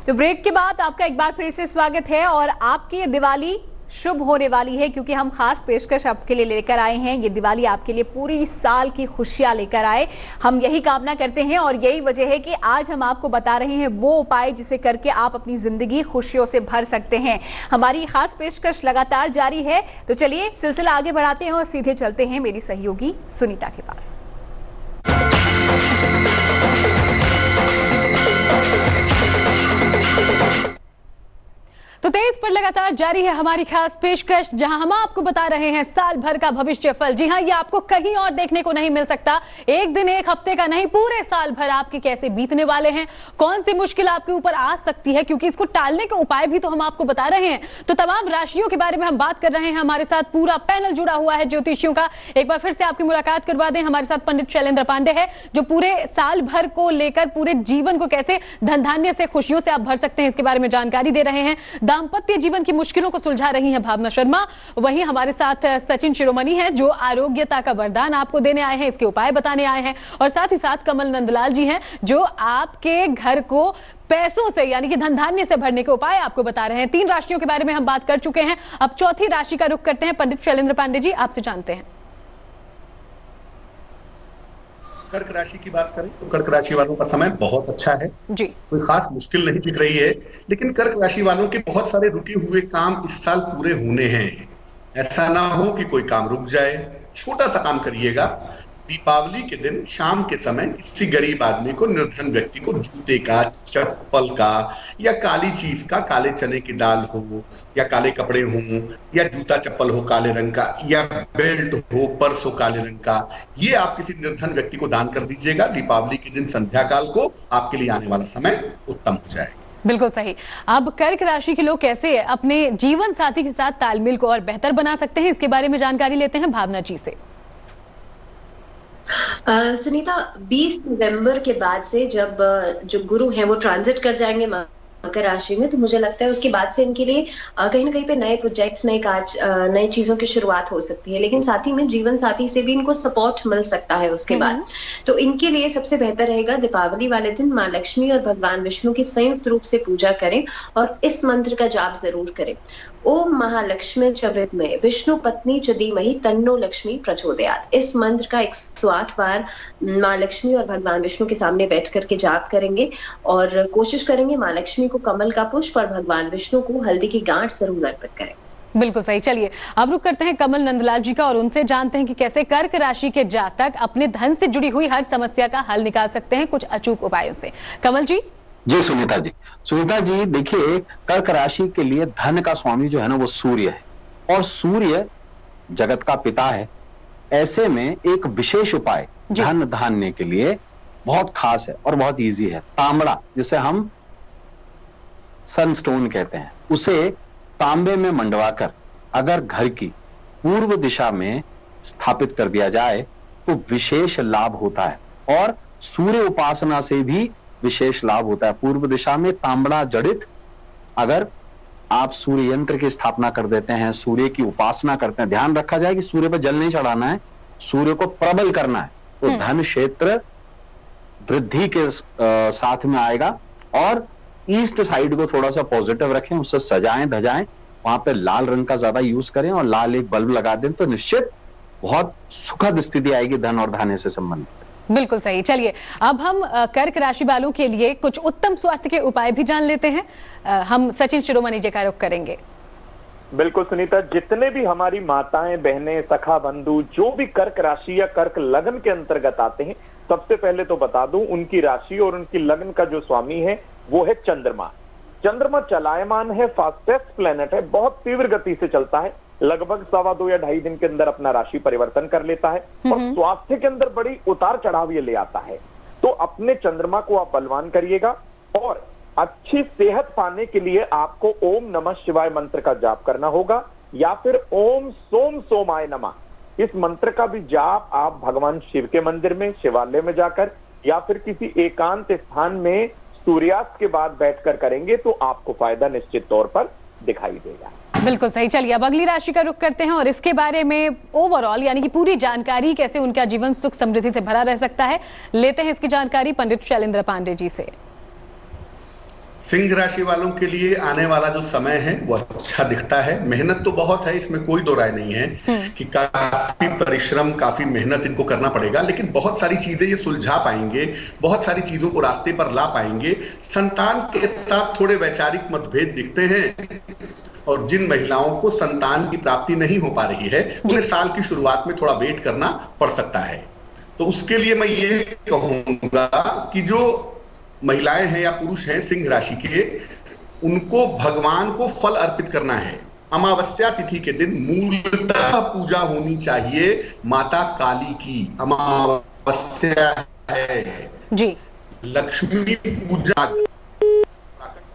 तो ब्रेक के बाद आपका एक बार फिर से स्वागत है, और आपकी ये दिवाली शुभ होने वाली है क्योंकि हम खास पेशकश आपके लिए लेकर आए हैं। ये दिवाली आपके लिए पूरी साल की खुशियां लेकर आए, हम यही कामना करते हैं, और यही वजह है कि आज हम आपको बता रहे हैं वो उपाय जिसे करके आप अपनी जिंदगी खुशियों से भर सकते हैं। हमारी खास पेशकश लगातार जारी है, तो चलिए सिलसिला आगे बढ़ाते हैं और सीधे चलते हैं मेरी सहयोगी सुनीता के पास। तो 23 पर लगातार जारी है हमारी खास पेशकश, जहां हम आपको बता रहे हैं साल भर का भविष्य फल। जी हां, ये आपको कहीं और देखने को नहीं मिल सकता। एक दिन, एक हफ्ते का नहीं, पूरे साल भर आपके कैसे बीतने वाले हैं, कौन सी मुश्किल आपके ऊपर आ सकती है, क्योंकि इसको टालने के उपाय भी तो हम आपको बता रहे हैं। तो तमाम राशियों के बारे में हम बात कर रहे हैं। हमारे साथ पूरा पैनल जुड़ा हुआ है ज्योतिषियों का। एक बार फिर से आपकी मुलाकात करवा दें। हमारे साथ पंडित शैलेंद्र पांडे है, जो पूरे साल भर को लेकर पूरे जीवन को कैसे धन धान्य से, खुशियों से आप भर सकते हैं, इसके बारे में जानकारी दे रहे हैं। दाम्पत्य जीवन की मुश्किलों को सुलझा रही हैं भावना शर्मा। वहीं हमारे साथ सचिन शिरोमणि हैं, जो आरोग्यता का वरदान आपको देने आए हैं, इसके उपाय बताने आए हैं। और साथ ही साथ कमल नंदलाल जी हैं, जो आपके घर को पैसों से यानी कि धन धान्य से भरने के उपाय आपको बता रहे हैं। 3 राशियों के बारे में हम बात कर चुके हैं, अब चौथी राशि का रुख करते हैं। पंडित शैलेंद्र पांडे जी, आपसे जानते हैं। कर्क राशि की बात करें तो कर्क राशि वालों का समय बहुत अच्छा है जी, कोई खास मुश्किल नहीं दिख रही है। लेकिन कर्क राशि वालों के बहुत सारे रुके हुए काम इस साल पूरे होने हैं। ऐसा ना हो कि कोई काम रुक जाए। छोटा सा काम करिएगा। दीपावली के दिन शाम के समय किसी गरीब आदमी को, निर्धन व्यक्ति को जूते का, चप्पल का या काली चीज का, काले चने की दाल हो या काले कपड़े हों या जूता चप्पल हो काले रंग का या बेल्ट हो, पर्स हो काले रंग का, ये आप किसी निर्धन व्यक्ति को दान कर दीजिएगा। दीपावली के दिन संध्या काल को आपके लिए आने वाला समय उत्तम हो जाएगा। बिल्कुल सही। अब कर्क राशि के लोग कैसे अपने जीवन साथी के साथ तालमेल को और बेहतर बना सकते हैं, इसके बारे में जानकारी लेते हैं भावना जी से। सुनीता, 20 नवंबर के बाद से जब जो गुरु हैं वो ट्रांजिट कर जाएंगे मकर राशि में, तो मुझे लगता है उसके बाद से इनके लिए कहीं ना कहीं पे नए प्रोजेक्ट्स, नए काज, नई चीजों की शुरुआत हो सकती है। लेकिन साथ ही में जीवन साथी से भी इनको सपोर्ट मिल सकता है उसके बाद। तो इनके लिए सबसे बेहतर रहेगा दीपावली वाले दिन माँ लक्ष्मी और भगवान विष्णु की संयुक्त रूप से पूजा करें और इस मंत्र का जाप जरूर करें। ओम महालक्ष्मी च विद्महे विष्णु पत्नी च धीमहि तन्नो लक्ष्मी प्रचोदयात्। इस मंत्र का 108 बार माँ लक्ष्मी और भगवान विष्णु के सामने बैठ करके जाप करेंगे और कोशिश करेंगे माँ लक्ष्मी को कमल का पुष्प और भगवान विष्णु को हल्दी की गांठ जरूर अर्पित करें। बिल्कुल सही। चलिए अब रुक करते हैं कमल नंदलाल जी का और उनसे जानते हैं कि कैसे कर्क राशि के जातक अपने धन से जुड़ी हुई हर समस्या का हल निकाल सकते हैं कुछ अचूक उपायों से। कमल जी। जी सुनीता जी देखिए, कर्क राशि के लिए धन का स्वामी जो है ना वो सूर्य है और सूर्य जगत का पिता है। ऐसे में एक विशेष उपाय धन धान्य के लिए बहुत खास है और बहुत इजी है। तांबड़ा, जिसे हम सनस्टोन कहते हैं, उसे तांबे में मंडवाकर अगर घर की पूर्व दिशा में स्थापित कर दिया जाए तो विशेष लाभ होता है और सूर्य उपासना से भी विशेष लाभ होता है। पूर्व दिशा में तांबड़ा जड़ित अगर आप सूर्य यंत्र की स्थापना कर देते हैं, सूर्य की उपासना करते हैं, ध्यान रखा जाए कि सूर्य पर जल नहीं चढ़ाना है, सूर्य को प्रबल करना है, तो धन क्षेत्र वृद्धि के साथ में आएगा। और ईस्ट साइड को थोड़ा सा पॉजिटिव रखें, उससे सजाएं धजाएं, वहां पे लाल रंग का ज्यादा यूज करें और लाल एक बल्ब लगा दें तो निश्चित बहुत सुखद स्थिति आएगी धन और धान्य से संबंधित। बिल्कुल सही। चलिए अब हम कर्क राशि वालों के लिए कुछ उत्तम स्वास्थ्य के उपाय भी जान लेते हैं। हम सचिन शिरोमणि जी का रुख करेंगे। बिल्कुल सुनीता, जितने भी हमारी माताएं बहनें सखा बंधु जो भी कर्क राशि या कर्क लगन के अंतर्गत आते हैं, सबसे पहले तो बता दूं उनकी राशि और उनकी लगन का जो स्वामी है वो है चंद्रमा। चंद्रमा चलायमान है, फास्टेस्ट प्लेनेट है, बहुत तीव्र गति से चलता है, लगभग 2.25 या 2.5 दिन के अंदर अपना राशि परिवर्तन कर लेता है और स्वास्थ्य के अंदर बड़ी उतार चढ़ाव ये ले आता है। तो अपने चंद्रमा को आप बलवान करिएगा और अच्छी सेहत पाने के लिए आपको ओम नमः शिवाय मंत्र का जाप करना होगा या फिर ओम सोम सोमाय नमः, इस मंत्र का भी जाप आप भगवान शिव के मंदिर में, शिवालय में जाकर या फिर किसी एकांत स्थान में सूर्यास्त के बाद बैठकर करेंगे तो आपको फायदा निश्चित तौर पर दिखाई देगा। बिल्कुल सही। चलिए अब अगली राशि का रुख करते हैं और इसके बारे में ओवरऑल यानी कि पूरी जानकारी, कैसे उनका जीवन सुख समृद्धि से भरा रह सकता है, लेते हैं इसकी जानकारी पंडित शैलेंद्र पांडे जी से। सिंह राशि वालों के लिए आने वाला जो समय है वो अच्छा दिखता है। मेहनत तो बहुत है, इसमें कोई दो राय नहीं है कि काफी परिश्रम, काफी मेहनत इनको करना पड़ेगा, लेकिन बहुत सारी चीजें ये सुलझा पाएंगे, बहुत सारी चीजों को रास्ते पर ला पाएंगे। संतान के साथ थोड़े वैचारिक मतभेद दिखते हैं और जिन महिलाओं को संतान की प्राप्ति नहीं हो पा रही है उन्हें साल की शुरुआत में थोड़ा वेट करना पड़ सकता है। तो उसके लिए मैं ये कहूंगा कि जो महिलाएं हैं या पुरुष हैं सिंह राशि के, उनको भगवान को फल अर्पित करना है। अमावस्या तिथि के दिन मूलतः पूजा होनी चाहिए माता काली की। अमावस्या है जी, लक्ष्मी पूजा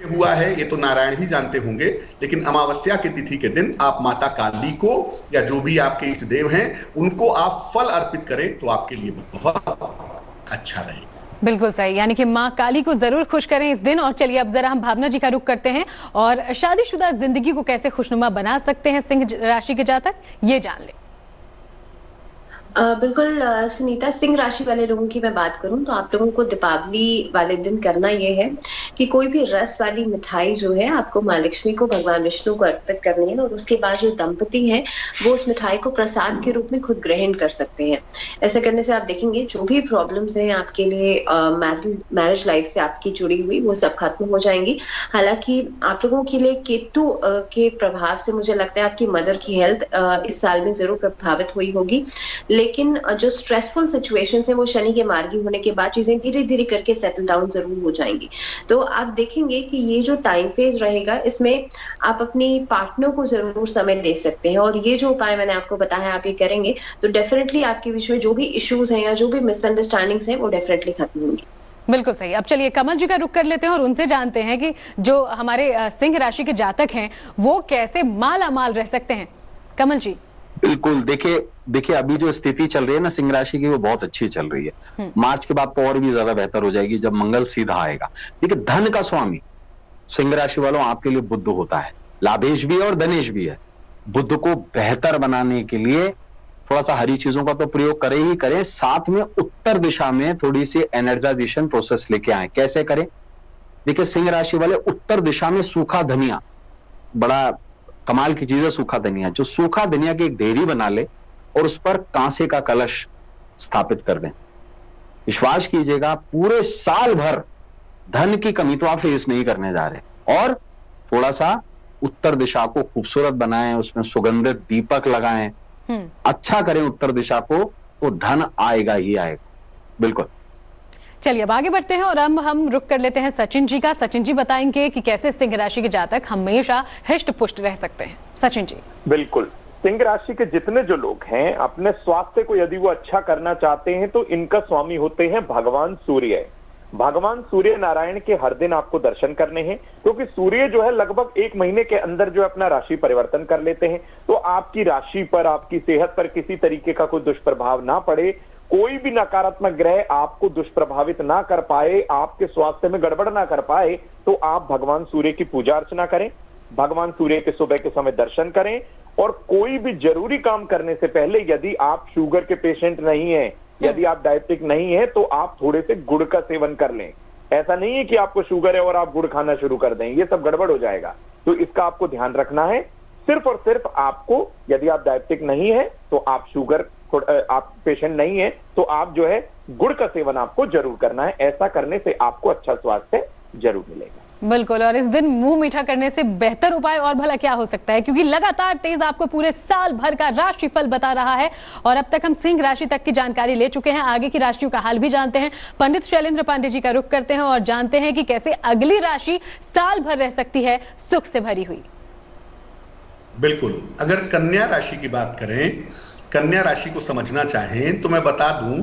हुआ है ये तो नारायण ही जानते होंगे, लेकिन अमावस्या की तिथि के दिन आप माता काली को या जो भी आपके इष्ट देव हैं उनको आप फल अर्पित करें तो आपके लिए बहुत अच्छा रहेगा। बिल्कुल सही, यानी कि माँ काली को जरूर खुश करें इस दिन। और चलिए अब जरा हम भावना जी का रुख करते हैं और शादीशुदा जिंदगी को कैसे खुशनुमा बना सकते हैं सिंह राशि के जातक, ये जान लें। बिल्कुल सुनीता, सिंह राशि वाले लोगों की मैं बात करूं तो आप लोगों को दीपावली वाले दिन करना ये है कि कोई भी रस वाली मिठाई जो है आपको माँ लक्ष्मी को, भगवान विष्णु को अर्पित करनी है और उसके बाद जो दंपति हैं वो उस मिठाई को प्रसाद के रूप में खुद ग्रहण कर सकते हैं। ऐसा करने से आप देखेंगे जो भी प्रॉब्लम्स हैं आपके लिए मैरिज लाइफ से आपकी जुड़ी हुई वो सब खत्म हो जाएंगी। हालांकि आप लोगों के लिए केतु के प्रभाव से मुझे लगता है आपकी मदर की हेल्थ इस साल में जरूर प्रभावित हुई होगी, लेकिन जो स्ट्रेसफुल सिचुएशंस हैं वो शनि के मार्गी होने के बाद चीजें धीरे धीरे करके सेटल डाउन जरूर हो जाएंगी। तो आप देखेंगे कि ये जो टाइम फेज रहेगा इसमें आप अपनी पार्टनर को जरूर समय दे सकते हैं और ये जो उपाय मैंने आपको बताया आप ये करेंगे तो डेफिनेटली आपके बीच में जो भी इश्यूज हैं या जो भी मिसअंडरस्टैंडिंग्स हैं वो डेफिनेटली खत्म होंगी। बिल्कुल सही। अब चलिए कमल जी का रुख कर लेते हैं और उनसे जानते हैं कि जो हमारे सिंह राशि के जातक हैं वो कैसे माला माल रह सकते हैं। कमल जी। बिल्कुल, देखिए अभी जो स्थिति चल रही है ना सिंह राशि की वो बहुत अच्छी चल रही है। मार्च के बाद तो और भी ज्यादा बेहतर हो जाएगी जब मंगल सीधा आएगा। देखिए धन का स्वामी सिंह राशि वालों आपके लिए बुध होता है, लाभेश भी है और धनेश भी है। बुध को बेहतर बनाने के लिए थोड़ा सा हरी चीजों का तो प्रयोग करें ही करें, साथ में उत्तर दिशा में थोड़ी सी एनर्जाइजेशन प्रोसेस लेके आए। कैसे करें? देखिए सिंह राशि वाले उत्तर दिशा में सूखा धनिया, बड़ा कमाल की चीज है सूखा धनिया। जो सूखा धनिया की एक ढेरी बना ले और उस पर कांसे का कलश स्थापित कर दें, विश्वास कीजिएगा पूरे साल भर धन की कमी तो आप फेस नहीं करने जा रहे। और थोड़ा सा उत्तर दिशा को खूबसूरत बनाएं, उसमें सुगंधित दीपक लगाएं, अच्छा करें उत्तर दिशा को, तो धन आएगा ही आएगा। बिल्कुल। चलिए अब आगे बढ़ते हैं और हम रुक कर लेते हैं सचिन जी का। सचिन जी बताएंगे कि कैसे सिंह राशि के जातक हमेशा हिष्ट पुष्ट रह सकते हैं। सचिन जी। बिल्कुल, सिंह राशि के जितने जो लोग हैं अपने स्वास्थ्य को यदि वो अच्छा करना चाहते हैं तो इनका स्वामी होते हैं भगवान सूर्य। भगवान सूर्य नारायण के हर दिन आपको दर्शन करने हैं, क्योंकि सूर्य जो है लगभग 1 महीने के अंदर जो अपना राशि परिवर्तन कर लेते हैं, तो आपकी राशि पर, आपकी सेहत पर किसी तरीके का कोई दुष्प्रभाव ना पड़े, कोई भी नकारात्मक ग्रह आपको दुष्प्रभावित ना कर पाए, आपके स्वास्थ्य में गड़बड़ ना कर पाए, तो आप भगवान सूर्य की पूजा अर्चना करें, भगवान सूर्य के सुबह के समय दर्शन करें, और कोई भी जरूरी काम करने से पहले यदि आप शुगर के पेशेंट नहीं है, यदि आप डायबिटिक नहीं है, तो आप थोड़े से गुड़ का सेवन कर लें। ऐसा नहीं है कि आपको शुगर है और आप गुड़ खाना शुरू कर दें, ये सब गड़बड़ हो जाएगा। तो इसका आपको ध्यान रखना है। सिर्फ और सिर्फ आपको, यदि आप डायबिटिक नहीं है तो आप शुगर, आप पेशेंट नहीं है तो आप जो है गुड़ का सेवन आपको जरूर करना है। ऐसा करने से आपको अच्छा स्वास्थ्य जरूर मिलेगा। बिल्कुल, और इस दिन मुंह मीठा करने से बेहतर उपाय और भला क्या हो सकता है, क्योंकि लगातार तेज आपको पूरे साल भर का राशिफल बता रहा है। और अब तक हम सिंह राशि तक की जानकारी ले चुके हैं, आगे की राशियों का हाल भी जानते हैं। पंडित शैलेंद्र पांडे जी का रुख करते हैं और जानते हैं कि कैसे अगली राशि साल भर रह सकती है सुख से भरी हुई। बिल्कुल, अगर कन्या राशि की बात करें, कन्या राशि को समझना चाहें तो मैं बता दूं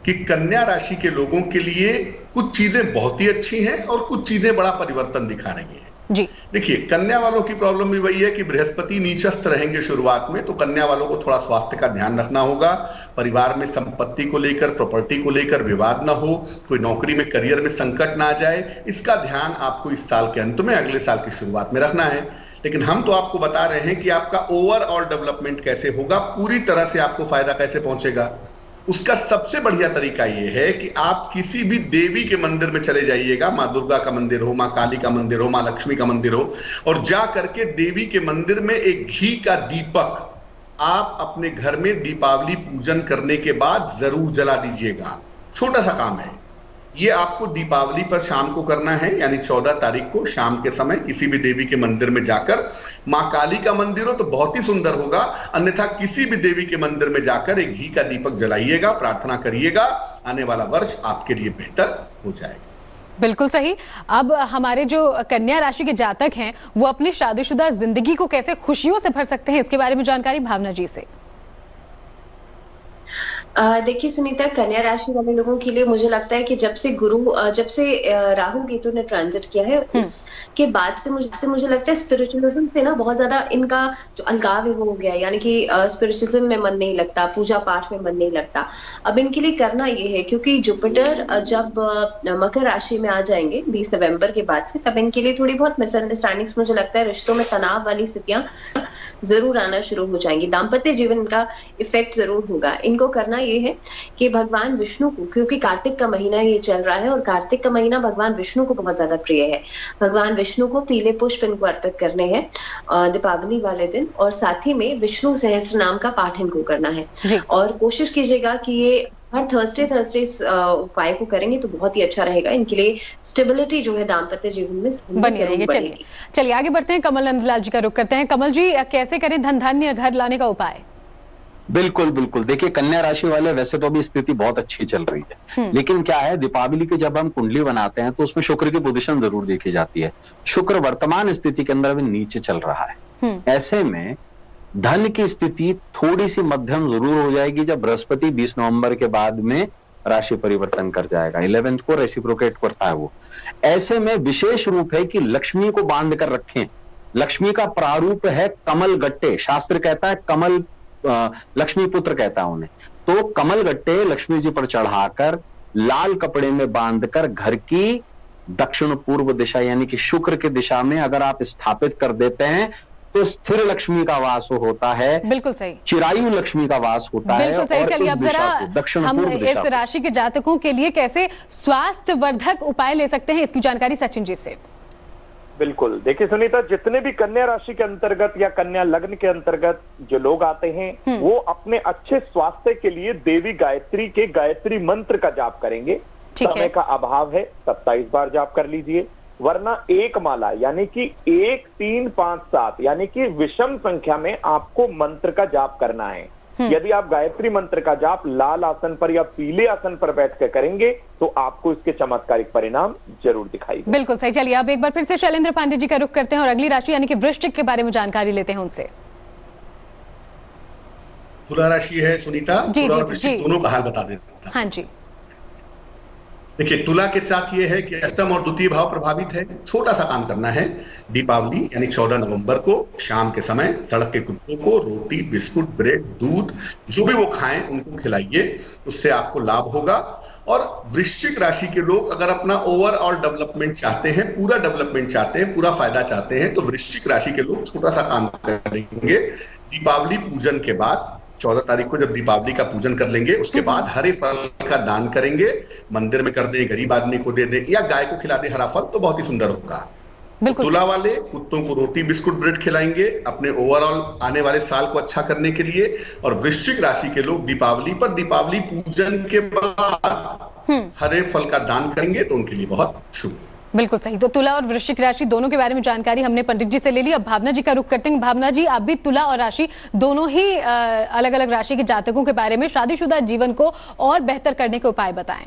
कि कन्या राशि के लोगों के लिए कुछ चीजें बहुत ही अच्छी हैं और कुछ चीजें बड़ा परिवर्तन दिखा रही हैं। जी देखिए, कन्या वालों की प्रॉब्लम भी वही है कि बृहस्पति नीचस्थ रहेंगे शुरुआत में, तो कन्या वालों को थोड़ा स्वास्थ्य का ध्यान रखना होगा। परिवार में संपत्ति को लेकर, प्रॉपर्टी को लेकर विवाद ना हो, कोई नौकरी में, करियर में संकट ना आ जाए, इसका ध्यान आपको इस साल के अंत में, अगले साल की शुरुआत में रखना है। लेकिन हम तो आपको बता रहे हैं कि आपका ओवरऑल डेवलपमेंट कैसे होगा, पूरी तरह से आपको फायदा कैसे पहुंचेगा। उसका सबसे बढ़िया तरीका यह है कि आप किसी भी देवी के मंदिर में चले जाइएगा, माँ दुर्गा का मंदिर हो, माँ काली का मंदिर हो, माँ लक्ष्मी का मंदिर हो, और जा करके देवी के मंदिर में एक घी का दीपक आप अपने घर में दीपावली पूजन करने के बाद जरूर जला दीजिएगा। छोटा सा काम है ये, आपको दीपावली पर शाम को करना है, यानी 14 तारीख को शाम के समय किसी भी देवी के मंदिर में जाकर, माँ काली का मंदिर हो तो बहुत ही सुंदर होगा, अन्यथा किसी भी देवी के मंदिर में जाकर एक घी का दीपक जलाइएगा, प्रार्थना करिएगा, आने वाला वर्ष आपके लिए बेहतर हो जाएगा। बिल्कुल सही। अब हमारे जो कन्या राशि के जातक हैं वो अपनी शादीशुदा जिंदगी को कैसे खुशियों से भर सकते हैं, इसके बारे में जानकारी भावना जी से। देखिए सुनीता, कन्या राशि वाले लोगों के लिए मुझे लगता है कि जब से राहु केतु ने ट्रांजिट किया है, उसके बाद से मुझे लगता है स्पिरिचुअलिज्म से ना बहुत ज्यादा इनका जो अलगाव है वो हो गया, यानी कि स्पिरिचुअलिज्म में मन नहीं लगता, पूजा पाठ में मन नहीं लगता। अब इनके लिए करना ये है, क्योंकि जुपिटर जब मकर राशि में आ जाएंगे 20 नवंबर के बाद से, तब इनके लिए थोड़ी बहुत मिसअंडरस्टैंडिंग्स, मुझे लगता है रिश्तों में तनाव वाली स्थितियां जरूर आना शुरू हो जाएंगी, दाम्पत्य जीवन का इफेक्ट जरूर होगा। इनको करना ये है कि भगवान विष्णु को, क्योंकि कार्तिक का महीना ये चल रहा है और कार्तिक का महीना भगवान विष्णु को बहुत ज्यादा प्रिय है, भगवान विष्णु को पीले पुष्प इनको अर्पित करने हैं दीपावली वाले दिन, और साथ ही में विष्णु सहस्त्र नाम का पाठ इनको करना है। और कोशिश कीजिएगा कि ये हर थर्सडे इस उपाय को करेंगे तो बहुत ही अच्छा रहेगा, इनके लिए स्टेबिलिटी जो है दाम्पत्य जीवन में बनी रहेगी। चलिए आगे बढ़ते हैं, कमल नंदलाल जी का रुख करते हैं। कमल जी, कैसे करें धन धान्य घर लाने का उपाय? बिल्कुल बिल्कुल, देखिए कन्या राशि वाले वैसे तो अभी स्थिति बहुत अच्छी चल रही है, लेकिन क्या है, दीपावली की जब हम कुंडली बनाते हैं तो उसमें शुक्र की पोजीशन जरूर देखी जाती है। शुक्र वर्तमान स्थिति के अंदर अभी नीचे चल रहा है, ऐसे में धन की स्थिति थोड़ी सी मध्यम जरूर हो जाएगी जब बृहस्पति 20 नवंबर के बाद में राशि परिवर्तन कर जाएगा, 11th को रेसिप्रोकेट करता है वो। ऐसे में विशेष रूप है कि लक्ष्मी को बांध कर रखें। लक्ष्मी का प्रारूप है कमल गट्टे, शास्त्र कहता है कमल लक्ष्मी पुत्र कहता है उन्हें, तो कमल गट्टे लक्ष्मी जी पर चढ़ाकर लाल कपड़े में बांधकर घर की दक्षिण पूर्व दिशा यानी कि शुक्र की दिशा में अगर आप स्थापित कर देते हैं तो स्थिर लक्ष्मी का वास होता है। बिल्कुल सही। चिरायु लक्ष्मी का वास होता है। बिल्कुल सही। चलिए अब जरा हम इस राशि के जातकों के लिए कैसे स्वास्थ्य वर्धक उपाय ले सकते हैं, इसकी जानकारी सचिन जी से। बिल्कुल, देखिए सुनीता, जितने भी कन्या राशि के अंतर्गत या कन्या लग्न के अंतर्गत जो लोग आते हैं वो अपने अच्छे स्वास्थ्य के लिए देवी गायत्री के गायत्री मंत्र का जाप करेंगे। समय का अभाव है, 27 बार जाप कर लीजिए। वरना एक माला यानी कि 1 3 5 7 यानी कि विषम संख्या में आपको मंत्र का जाप करना है। यदि आप गायत्री मंत्र का जाप लाल आसन पर या पीले आसन पर बैठ कर करेंगे तो आपको इसके चमत्कारिक परिणाम जरूर दिखाई देंगे। बिल्कुल सही। चलिए अब एक बार फिर से शैलेंद्र पांडे जी का रुख करते हैं और अगली राशि यानी कि वृश्चिक के बारे में जानकारी लेते हैं उनसे। तुला राशि है सुनीता, तुला और वृश्चिक दोनों का हाल बता देता। हाँ जी, देखिए तुला के साथ ये है कि अष्टम और द्वितीय भाव प्रभावित है। छोटा सा काम करना है, दीपावली यानी 14 नवंबर को शाम के समय सड़क के कुत्तों को रोटी, बिस्कुट, ब्रेड, दूध जो भी वो खाएं उनको खिलाइए, उससे आपको लाभ होगा। और वृश्चिक राशि के लोग अगर अपना ओवरऑल डेवलपमेंट चाहते हैं, पूरा डेवलपमेंट चाहते हैं, पूरा फायदा चाहते हैं, तो वृश्चिक राशि के लोग छोटा सा काम करेंगे। दीपावली पूजन के बाद 14 तारीख को जब दीपावली का पूजन कर लेंगे उसके बाद हरे फल का दान करेंगे, मंदिर में कर दें, गरीब आदमी को दे दें या गाय को खिला दें हरा फल, तो बहुत ही सुंदर होगा। तुला वाले कुत्तों को रोटी, बिस्कुट, ब्रेड खिलाएंगे अपने ओवरऑल आने वाले साल को अच्छा करने के लिए। और वृश्चिक राशि के लोग दीपावली पर दीपावली पूजन के बाद हरे फल का दान करेंगे तो उनके लिए बहुत शुभ। बिल्कुल सही। तो तुला और वृश्चिक राशि दोनों के बारे में जानकारी हमने पंडित जी से ले ली। अब भावना जी का रुख करते हैं। भावना जी, आप भी तुला और राशि दोनों ही अलग अलग राशि के जातकों के बारे में शादीशुदा जीवन को और बेहतर करने के उपाय बताएं।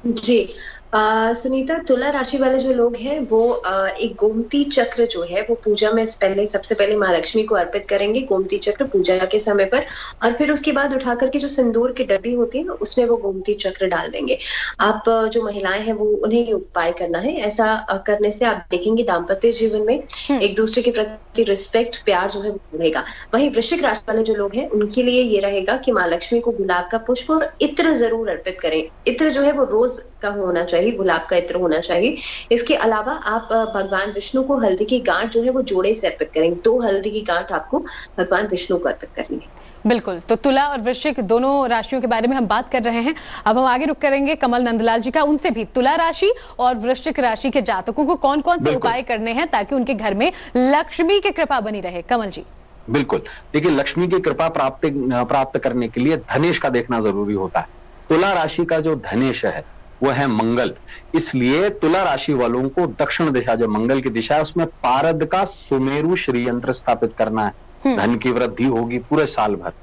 जी सुनीता, तुला राशि वाले जो लोग हैं वो एक गोमती चक्र जो है वो पूजा में सबसे पहले माँ लक्ष्मी को अर्पित करेंगे, गोमती चक्र पूजा के समय पर। और फिर उसके बाद उठा करके जो सिंदूर की डब्बी होती है ना उसमें वो गोमती चक्र डाल देंगे। आप जो महिलाएं हैं वो उन्हें ये उपाय करना है। ऐसा करने से आप देखेंगे दाम्पत्य जीवन में एक दूसरे के प्रति रिस्पेक्ट, प्यार जो है वो बढ़ेगा। वहीं वृश्चिक राशि वाले जो लोग हैं उनके लिए ये रहेगा कि माँ लक्ष्मी को गुलाब का पुष्प और इत्र जरूर अर्पित करें। इत्र जो है वो रोज का होना चाहिए, गुलाब का इत्र होना चाहिए। इसके अलावा आप भगवान विष्णु को हल्दी की गांठ जो है वो जोड़े से अर्पित करेंगे। 2 हल्दी की गांठ आपको भगवान विष्णु को अर्पित करनी है। बिल्कुल। तो तुला और वृश्चिक दोनों राशियों के बारे में हम बात कर रहे हैं। अब हम आगे रुक करेंगे कमल नंदलाल जी का, उनसे भी तुला राशि और वृश्चिक राशि के जातकों को कौन कौन से उपाय करने हैं ताकि उनके घर में लक्ष्मी की कृपा बनी रहे। कमल जी। बिल्कुल, देखिए लक्ष्मी की कृपा प्राप्त करने के लिए धनेश का देखना जरूरी होता है। तुला राशि का जो धनेश है वो है मंगल, इसलिए तुला राशि वालों को दक्षिण दिशा जो मंगल की दिशा है उसमें पारद का सुमेरु श्री यंत्र स्थापित करना है। धन की वृद्धि होगी पूरे साल भर।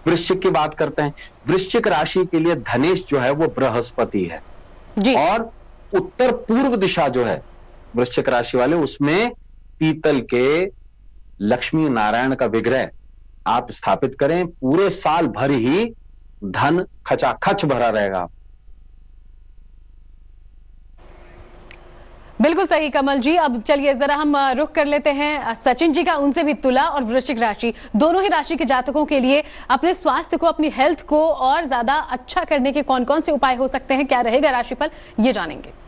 वृश्चिक की बात करते हैं। वृश्चिक राशि के लिए धनेश जो है वो बृहस्पति है जी। और उत्तर पूर्व दिशा जो है वृश्चिक राशि वाले उसमें पीतल के लक्ष्मी नारायण का विग्रह आप स्थापित करें, पूरे साल भर ही धन खचाखच भरा रहेगा। बिल्कुल सही कमल जी। अब चलिए जरा हम रुख कर लेते हैं सचिन जी का, उनसे भी तुला और वृश्चिक राशि दोनों ही राशि के जातकों के लिए अपने स्वास्थ्य को, अपनी हेल्थ को और ज्यादा अच्छा करने के कौन कौन से उपाय हो सकते हैं, क्या रहेगा राशिफल, ये जानेंगे।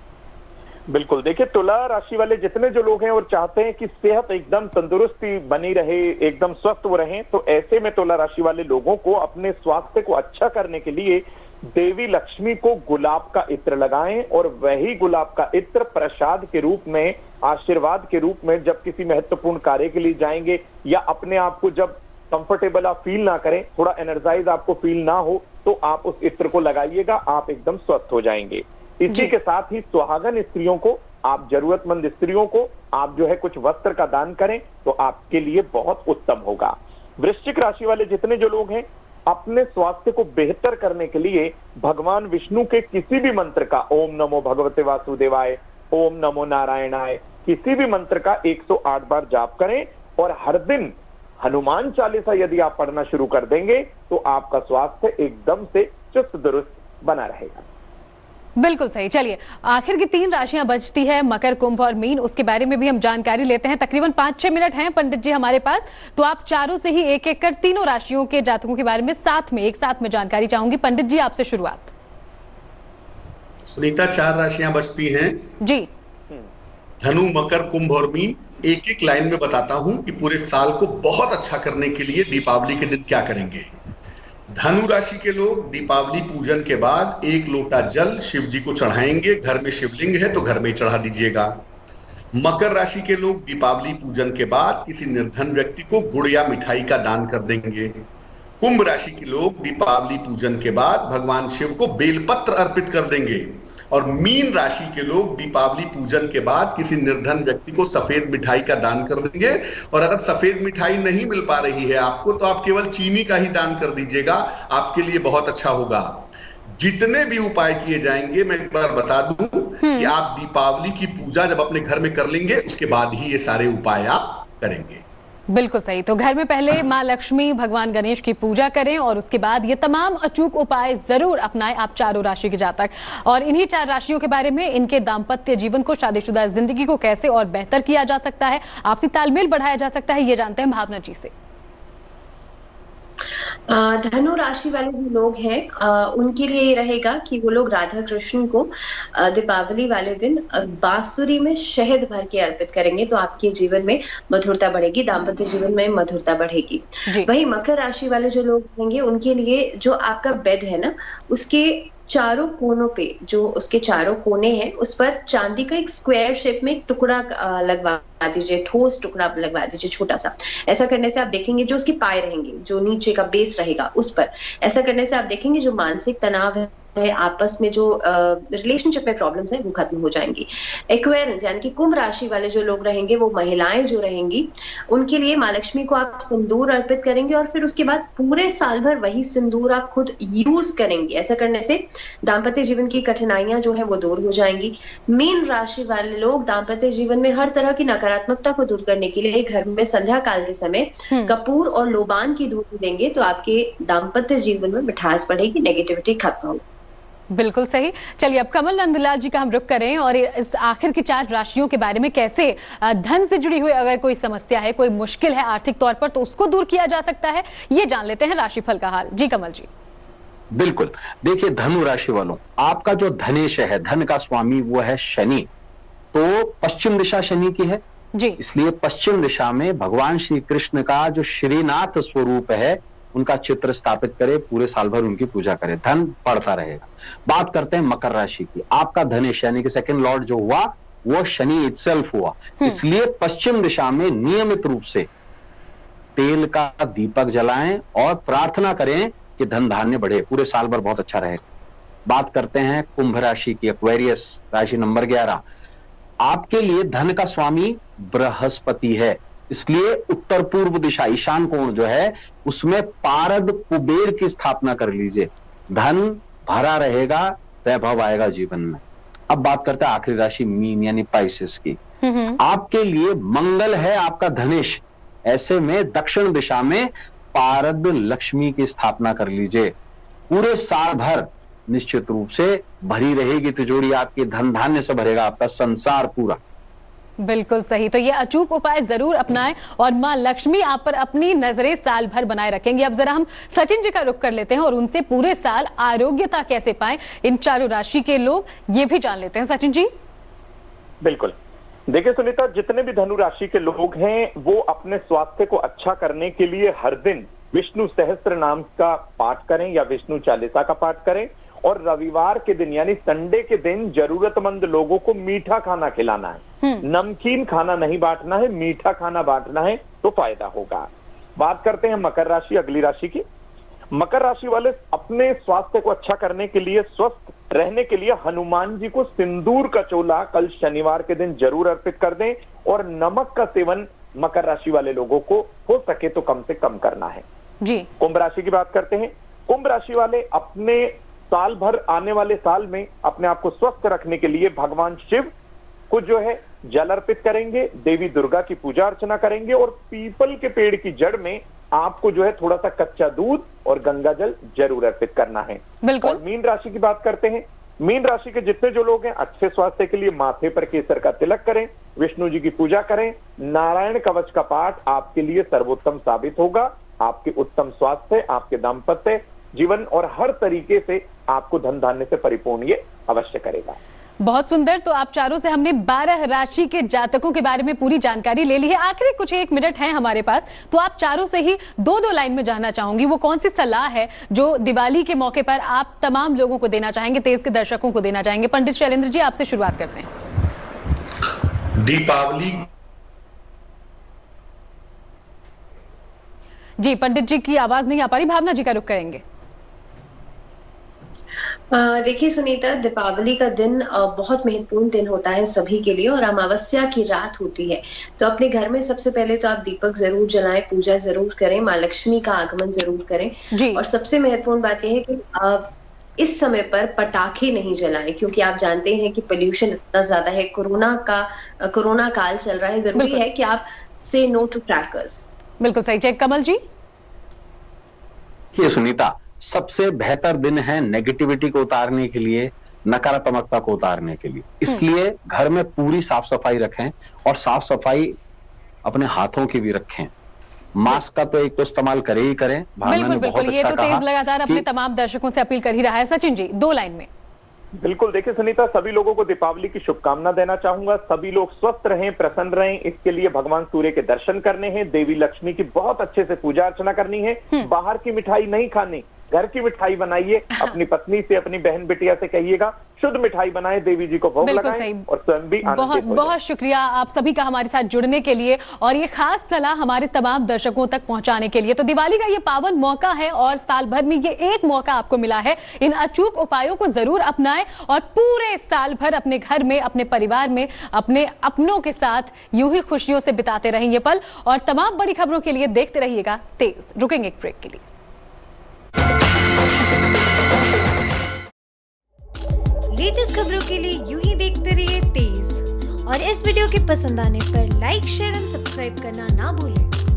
बिल्कुल, देखिए तुला राशि वाले जितने जो लोग हैं और चाहते हैं कि सेहत एकदम तंदुरुस्ती बनी रहे, एकदम स्वस्थ वो रहें, तो ऐसे में तुला राशि वाले लोगों को अपने स्वास्थ्य को अच्छा करने के लिए देवी लक्ष्मी को गुलाब का इत्र लगाएं और वही गुलाब का इत्र प्रसाद के रूप में, आशीर्वाद के रूप में जब किसी महत्वपूर्ण कार्य के लिए जाएंगे या अपने आप को जब कंफर्टेबल आप फील ना करें, थोड़ा एनर्जाइज आपको फील ना हो, तो आप उस इत्र को लगाइएगा, आप एकदम स्वस्थ हो जाएंगे। इसी के साथ ही सुहागन स्त्रियों को, आप जरूरतमंद स्त्रियों को आप जो है कुछ वस्त्र का दान करें तो आपके लिए बहुत उत्तम होगा। वृश्चिक राशि वाले जितने जो लोग हैं अपने स्वास्थ्य को बेहतर करने के लिए भगवान विष्णु के किसी भी मंत्र का, ओम नमो भगवते वासुदेवाय, ओम नमो नारायणाय, किसी भी मंत्र का 108 बार जाप करें और हर दिन हनुमान चालीसा यदि आप पढ़ना शुरू कर देंगे तो आपका स्वास्थ्य एकदम से चुस्त दुरुस्त बना रहेगा। बिल्कुल सही। चलिए आखिर की 3 राशियां बचती है, मकर, कुंभ और मीन, उसके बारे में भी हम जानकारी लेते हैं। तकरीबन 5-6 मिनट हैं पंडित जी हमारे पास, तो आप चारों से ही एक एक कर तीनों राशियों के जातकों के बारे में एक साथ में जानकारी चाहूंगी। पंडित जी आपसे शुरुआत। सुनीता, 4 राशियां बचती हैं जी। धनु, मकर, कुंभ और मीन। एक एक लाइन में बताता हूं कि पूरे साल को बहुत अच्छा करने के लिए दीपावली के दिन क्या करेंगे। धनु राशि के लोग दीपावली पूजन के बाद 1 लोटा जल शिव जी को चढ़ाएंगे। घर में शिवलिंग है तो घर में ही चढ़ा दीजिएगा। मकर राशि के लोग दीपावली पूजन के बाद किसी निर्धन व्यक्ति को गुड़ या मिठाई का दान कर देंगे। कुंभ राशि के लोग दीपावली पूजन के बाद भगवान शिव को बेलपत्र अर्पित कर देंगे और मीन राशि के लोग दीपावली पूजन के बाद किसी निर्धन व्यक्ति को सफेद मिठाई का दान कर देंगे। और अगर सफेद मिठाई नहीं मिल पा रही है आपको, तो आप केवल चीनी का ही दान कर दीजिएगा, आपके लिए बहुत अच्छा होगा। जितने भी उपाय किए जाएंगे, मैं एक बार बता दूं कि आप दीपावली की पूजा जब अपने घर में कर लेंगे, उसके बाद ही ये सारे उपाय आप करेंगे। बिल्कुल सही। तो घर में पहले मां लक्ष्मी, भगवान गणेश की पूजा करें और उसके बाद ये तमाम अचूक उपाय जरूर अपनाएं आप चारों राशि के जातक। और इन्हीं 4 राशियों के बारे में, इनके दाम्पत्य जीवन को, शादीशुदा जिंदगी को कैसे और बेहतर किया जा सकता है, आपसी तालमेल बढ़ाया जा सकता है, ये जानते हैं भावना जी से। धनु राशि वाले जो लोग हैं उनके लिए ये रहेगा कि वो लोग राधा कृष्ण को दीपावली वाले दिन बांसुरी में शहद भर के अर्पित करेंगे, तो आपके जीवन में मधुरता बढ़ेगी, दाम्पत्य जीवन में मधुरता बढ़ेगी। वही मकर राशि वाले जो लोग होंगे उनके लिए जो आपका बेड है ना, उसके चारों कोनों पे, जो उसके चारों कोने हैं, उस पर चांदी का एक स्क्वायर शेप में एक टुकड़ा लगवा दीजिए, ठोस टुकड़ा लगवा दीजिए छोटा सा। ऐसा करने से आप देखेंगे जो उसके पाए रहेंगे, जो नीचे का बेस रहेगा उस पर, ऐसा करने से आप देखेंगे जो मानसिक तनाव है, आपस में जो रिलेशनशिप में प्रॉब्लम्स है, वो खत्म हो जाएंगी। एक्वेरियंस यानी कि कुंभ राशि वाले जो लोग रहेंगे, वो महिलाएं जो रहेंगी, उनके लिए मां लक्ष्मी को आप सिंदूर अर्पित करेंगे और फिर उसके बाद पूरे साल भर वही सिंदूर आप खुद यूज करेंगे। ऐसा करने से दाम्पत्य जीवन की कठिनाइयां जो है वो दूर हो जाएंगी। मीन राशि वाले लोग दाम्पत्य जीवन में हर तरह की नकारात्मकता को दूर करने के लिए घर में संध्या काल के समय कपूर और लोबान की धूप देंगे, तो आपके दाम्पत्य जीवन में मिठास बढ़ेगी, नेगेटिविटी खत्म होगी। बिल्कुल सही। चलिए अब कमल नंदलाल जी का हम रुख करें और इस आखिर की 4 राशियों के बारे में, कैसे धन से जुड़ी हुई अगर कोई समस्या है, कोई मुश्किल है आर्थिक तौर पर, तो उसको दूर किया जा सकता है, ये जान लेते हैं राशिफल का हाल। जी कमल जी। बिल्कुल, देखिए धनु राशि वालों, आपका जो धनेश है, धन का स्वामी, वो है शनि। तो पश्चिम दिशा शनि की है जी, इसलिए पश्चिम दिशा में भगवान श्री कृष्ण का जो श्रीनाथ स्वरूप है, उनका चित्र स्थापित करे, पूरे साल भर उनकी पूजा करे, धन बढ़ता रहेगा। बात करते हैं मकर राशि की। आपका धनेश यानी कि सेकंड लॉर्ड जो हुआ, वो शनि इटसेल्फ हुआ, इसलिए पश्चिम दिशा में नियमित रूप से तेल का दीपक जलाएं और प्रार्थना करें कि धन धान्य बढ़े, पूरे साल भर बहुत अच्छा रहेगा। बात करते हैं कुंभ राशि की, एक्वेरियस राशि नंबर 11। आपके लिए धन का स्वामी बृहस्पति है, इसलिए उत्तर पूर्व दिशा, ईशान कोण जो है, उसमें पारद कुबेर की स्थापना कर लीजिए, धन भरा रहेगा, वैभव आएगा जीवन में। अब बात करते हैं आखिरी राशि मीन यानी पाइसेस की। आपके लिए मंगल है आपका धनेश, ऐसे में दक्षिण दिशा में पारद लक्ष्मी की स्थापना कर लीजिए, पूरे साल भर निश्चित रूप से भरी रहेगी तिजोरी आपकी, धन धान्य से भरेगा आपका संसार पूरा। बिल्कुल सही। तो ये अचूक उपाय जरूर अपनाएं और मां लक्ष्मी आप पर अपनी नजरें साल भर बनाए रखेंगे। अब जरा हम सचिन जी का रुख कर लेते हैं और उनसे पूरे साल आरोग्यता कैसे पाएं इन 4 राशि के लोग, ये भी जान लेते हैं। सचिन जी। बिल्कुल, देखिए सुनीता, जितने भी धनु राशि के लोग हैं, वो अपने स्वास्थ्य को अच्छा करने के लिए हर दिन विष्णु सहस्त्र नाम का पाठ करें या विष्णु चालीसा का पाठ करें, और रविवार के दिन यानी संडे के दिन जरूरतमंद लोगों को मीठा खाना खिलाना है। नमकीन खाना नहीं बांटना है, मीठा खाना बांटना है, तो फायदा होगा। बात करते हैं मकर राशि, अगली राशि की। मकर राशि वाले अपने स्वास्थ्य को अच्छा करने के लिए, स्वस्थ रहने के लिए हनुमान जी को सिंदूर का चोला कल शनिवार के दिन जरूर अर्पित कर दें, और नमक का सेवन मकर राशि वाले लोगों को हो सके तो कम से कम करना है जी। कुंभ राशि की बात करते हैं। कुंभ राशि वाले अपने साल भर, आने वाले साल में अपने आप को स्वस्थ रखने के लिए भगवान शिव को जो है जल अर्पित करेंगे, देवी दुर्गा की पूजा अर्चना करेंगे, और पीपल के पेड़ की जड़ में आपको जो है थोड़ा सा कच्चा दूध और गंगा जल जरूर अर्पित करना है। और मीन राशि की बात करते हैं। मीन राशि के जितने जो लोग हैं, अच्छे स्वास्थ्य के लिए माथे पर केसर का तिलक करें, विष्णु जी की पूजा करें, नारायण कवच का पाठ आपके लिए सर्वोत्तम साबित होगा। आपके उत्तम स्वास्थ्य, आपके दाम्पत्य जीवन और हर तरीके से आपको धन धान्य से परिपूर्ण ये अवश्य करेगा। बहुत सुंदर। तो आप चारों से हमने 12 राशि के जातकों के बारे में पूरी जानकारी ले ली है। आखिरी कुछ 1 मिनट है हमारे पास, तो आप चारों से ही 2-2 लाइन में जानना चाहूंगी, वो कौन सी सलाह है जो दिवाली के मौके पर आप तमाम लोगों को देना चाहेंगे, तेज के दर्शकों को देना चाहेंगे। पंडित शैलेंद्र जी, आपसे शुरुआत करते हैं। दीपावली जी, पंडित जी की आवाज नहीं आ पा रही, भावना जी का रुख करेंगे। देखिए सुनीता, दीपावली का दिन बहुत महत्वपूर्ण दिन होता है सभी के लिए और अमावस्या की रात होती है। तो अपने घर में सबसे पहले तो आप दीपक जरूर जलाएं, पूजा जरूर करें, माँ लक्ष्मी का आगमन जरूर करें। और सबसे महत्वपूर्ण बात यह है कि इस समय पर पटाखे नहीं जलाएं, क्योंकि आप जानते हैं कि पोल्यूशन इतना ज्यादा है, कोरोना काल चल रहा है। जरूरी है कि आप से नो टू क्रैकर्स। बिल्कुल सही। चेक कमल जी। ये सुनीता, सबसे बेहतर दिन है नेगेटिविटी को उतारने के लिए, नकारात्मकता को उतारने के लिए। इसलिए घर में पूरी साफ सफाई रखें और साफ सफाई अपने हाथों की भी रखें। मास्क का तो एक तो इस्तेमाल करें ही करें। बिल्कुल बिल्कुल, ये तो तेज लगातार अपने तमाम दर्शकों से अपील कर ही रहा है। सचिन जी, 2 लाइन में। बिल्कुल, देखिए सुनीता, सभी लोगों को दीपावली की शुभकामना देना चाहूंगा। सभी लोग स्वस्थ रहें, प्रसन्न रहें, इसके लिए भगवान सूर्य के दर्शन करने हैं, देवी लक्ष्मी की बहुत अच्छे से पूजा अर्चना करनी है। बाहर की मिठाई नहीं खानी, घर की मिठाई बनाइए। अपनी पत्नी से, अपनी बहन बिटिया से कहिएगा शुद्ध मिठाई बनाए, देवी जी को भोग लगाएं और स्वयं भी बहुत बहुत शुक्रिया आप सभी का हमारे साथ जुड़ने के लिए और ये खास सलाह हमारे तमाम दर्शकों तक पहुंचाने के लिए। तो दिवाली का ये पावन मौका है और साल भर में ये एक मौका आपको मिला है। इन अचूक उपायों को जरूर अपनाएं और पूरे साल भर अपने घर में, अपने परिवार में, अपने अपनों के साथ यूं ही खुशियों से बिताते रहेंगे पल। और तमाम बड़ी खबरों के लिए देखते रहिएगा तेज। रुकेंगे एक ब्रेक के लिए। लेटेस्ट खबरों के लिए यूं ही देखते रहिए तेज और इस वीडियो के पसंद आने पर लाइक, शेयर एंड सब्सक्राइब करना ना भूलें।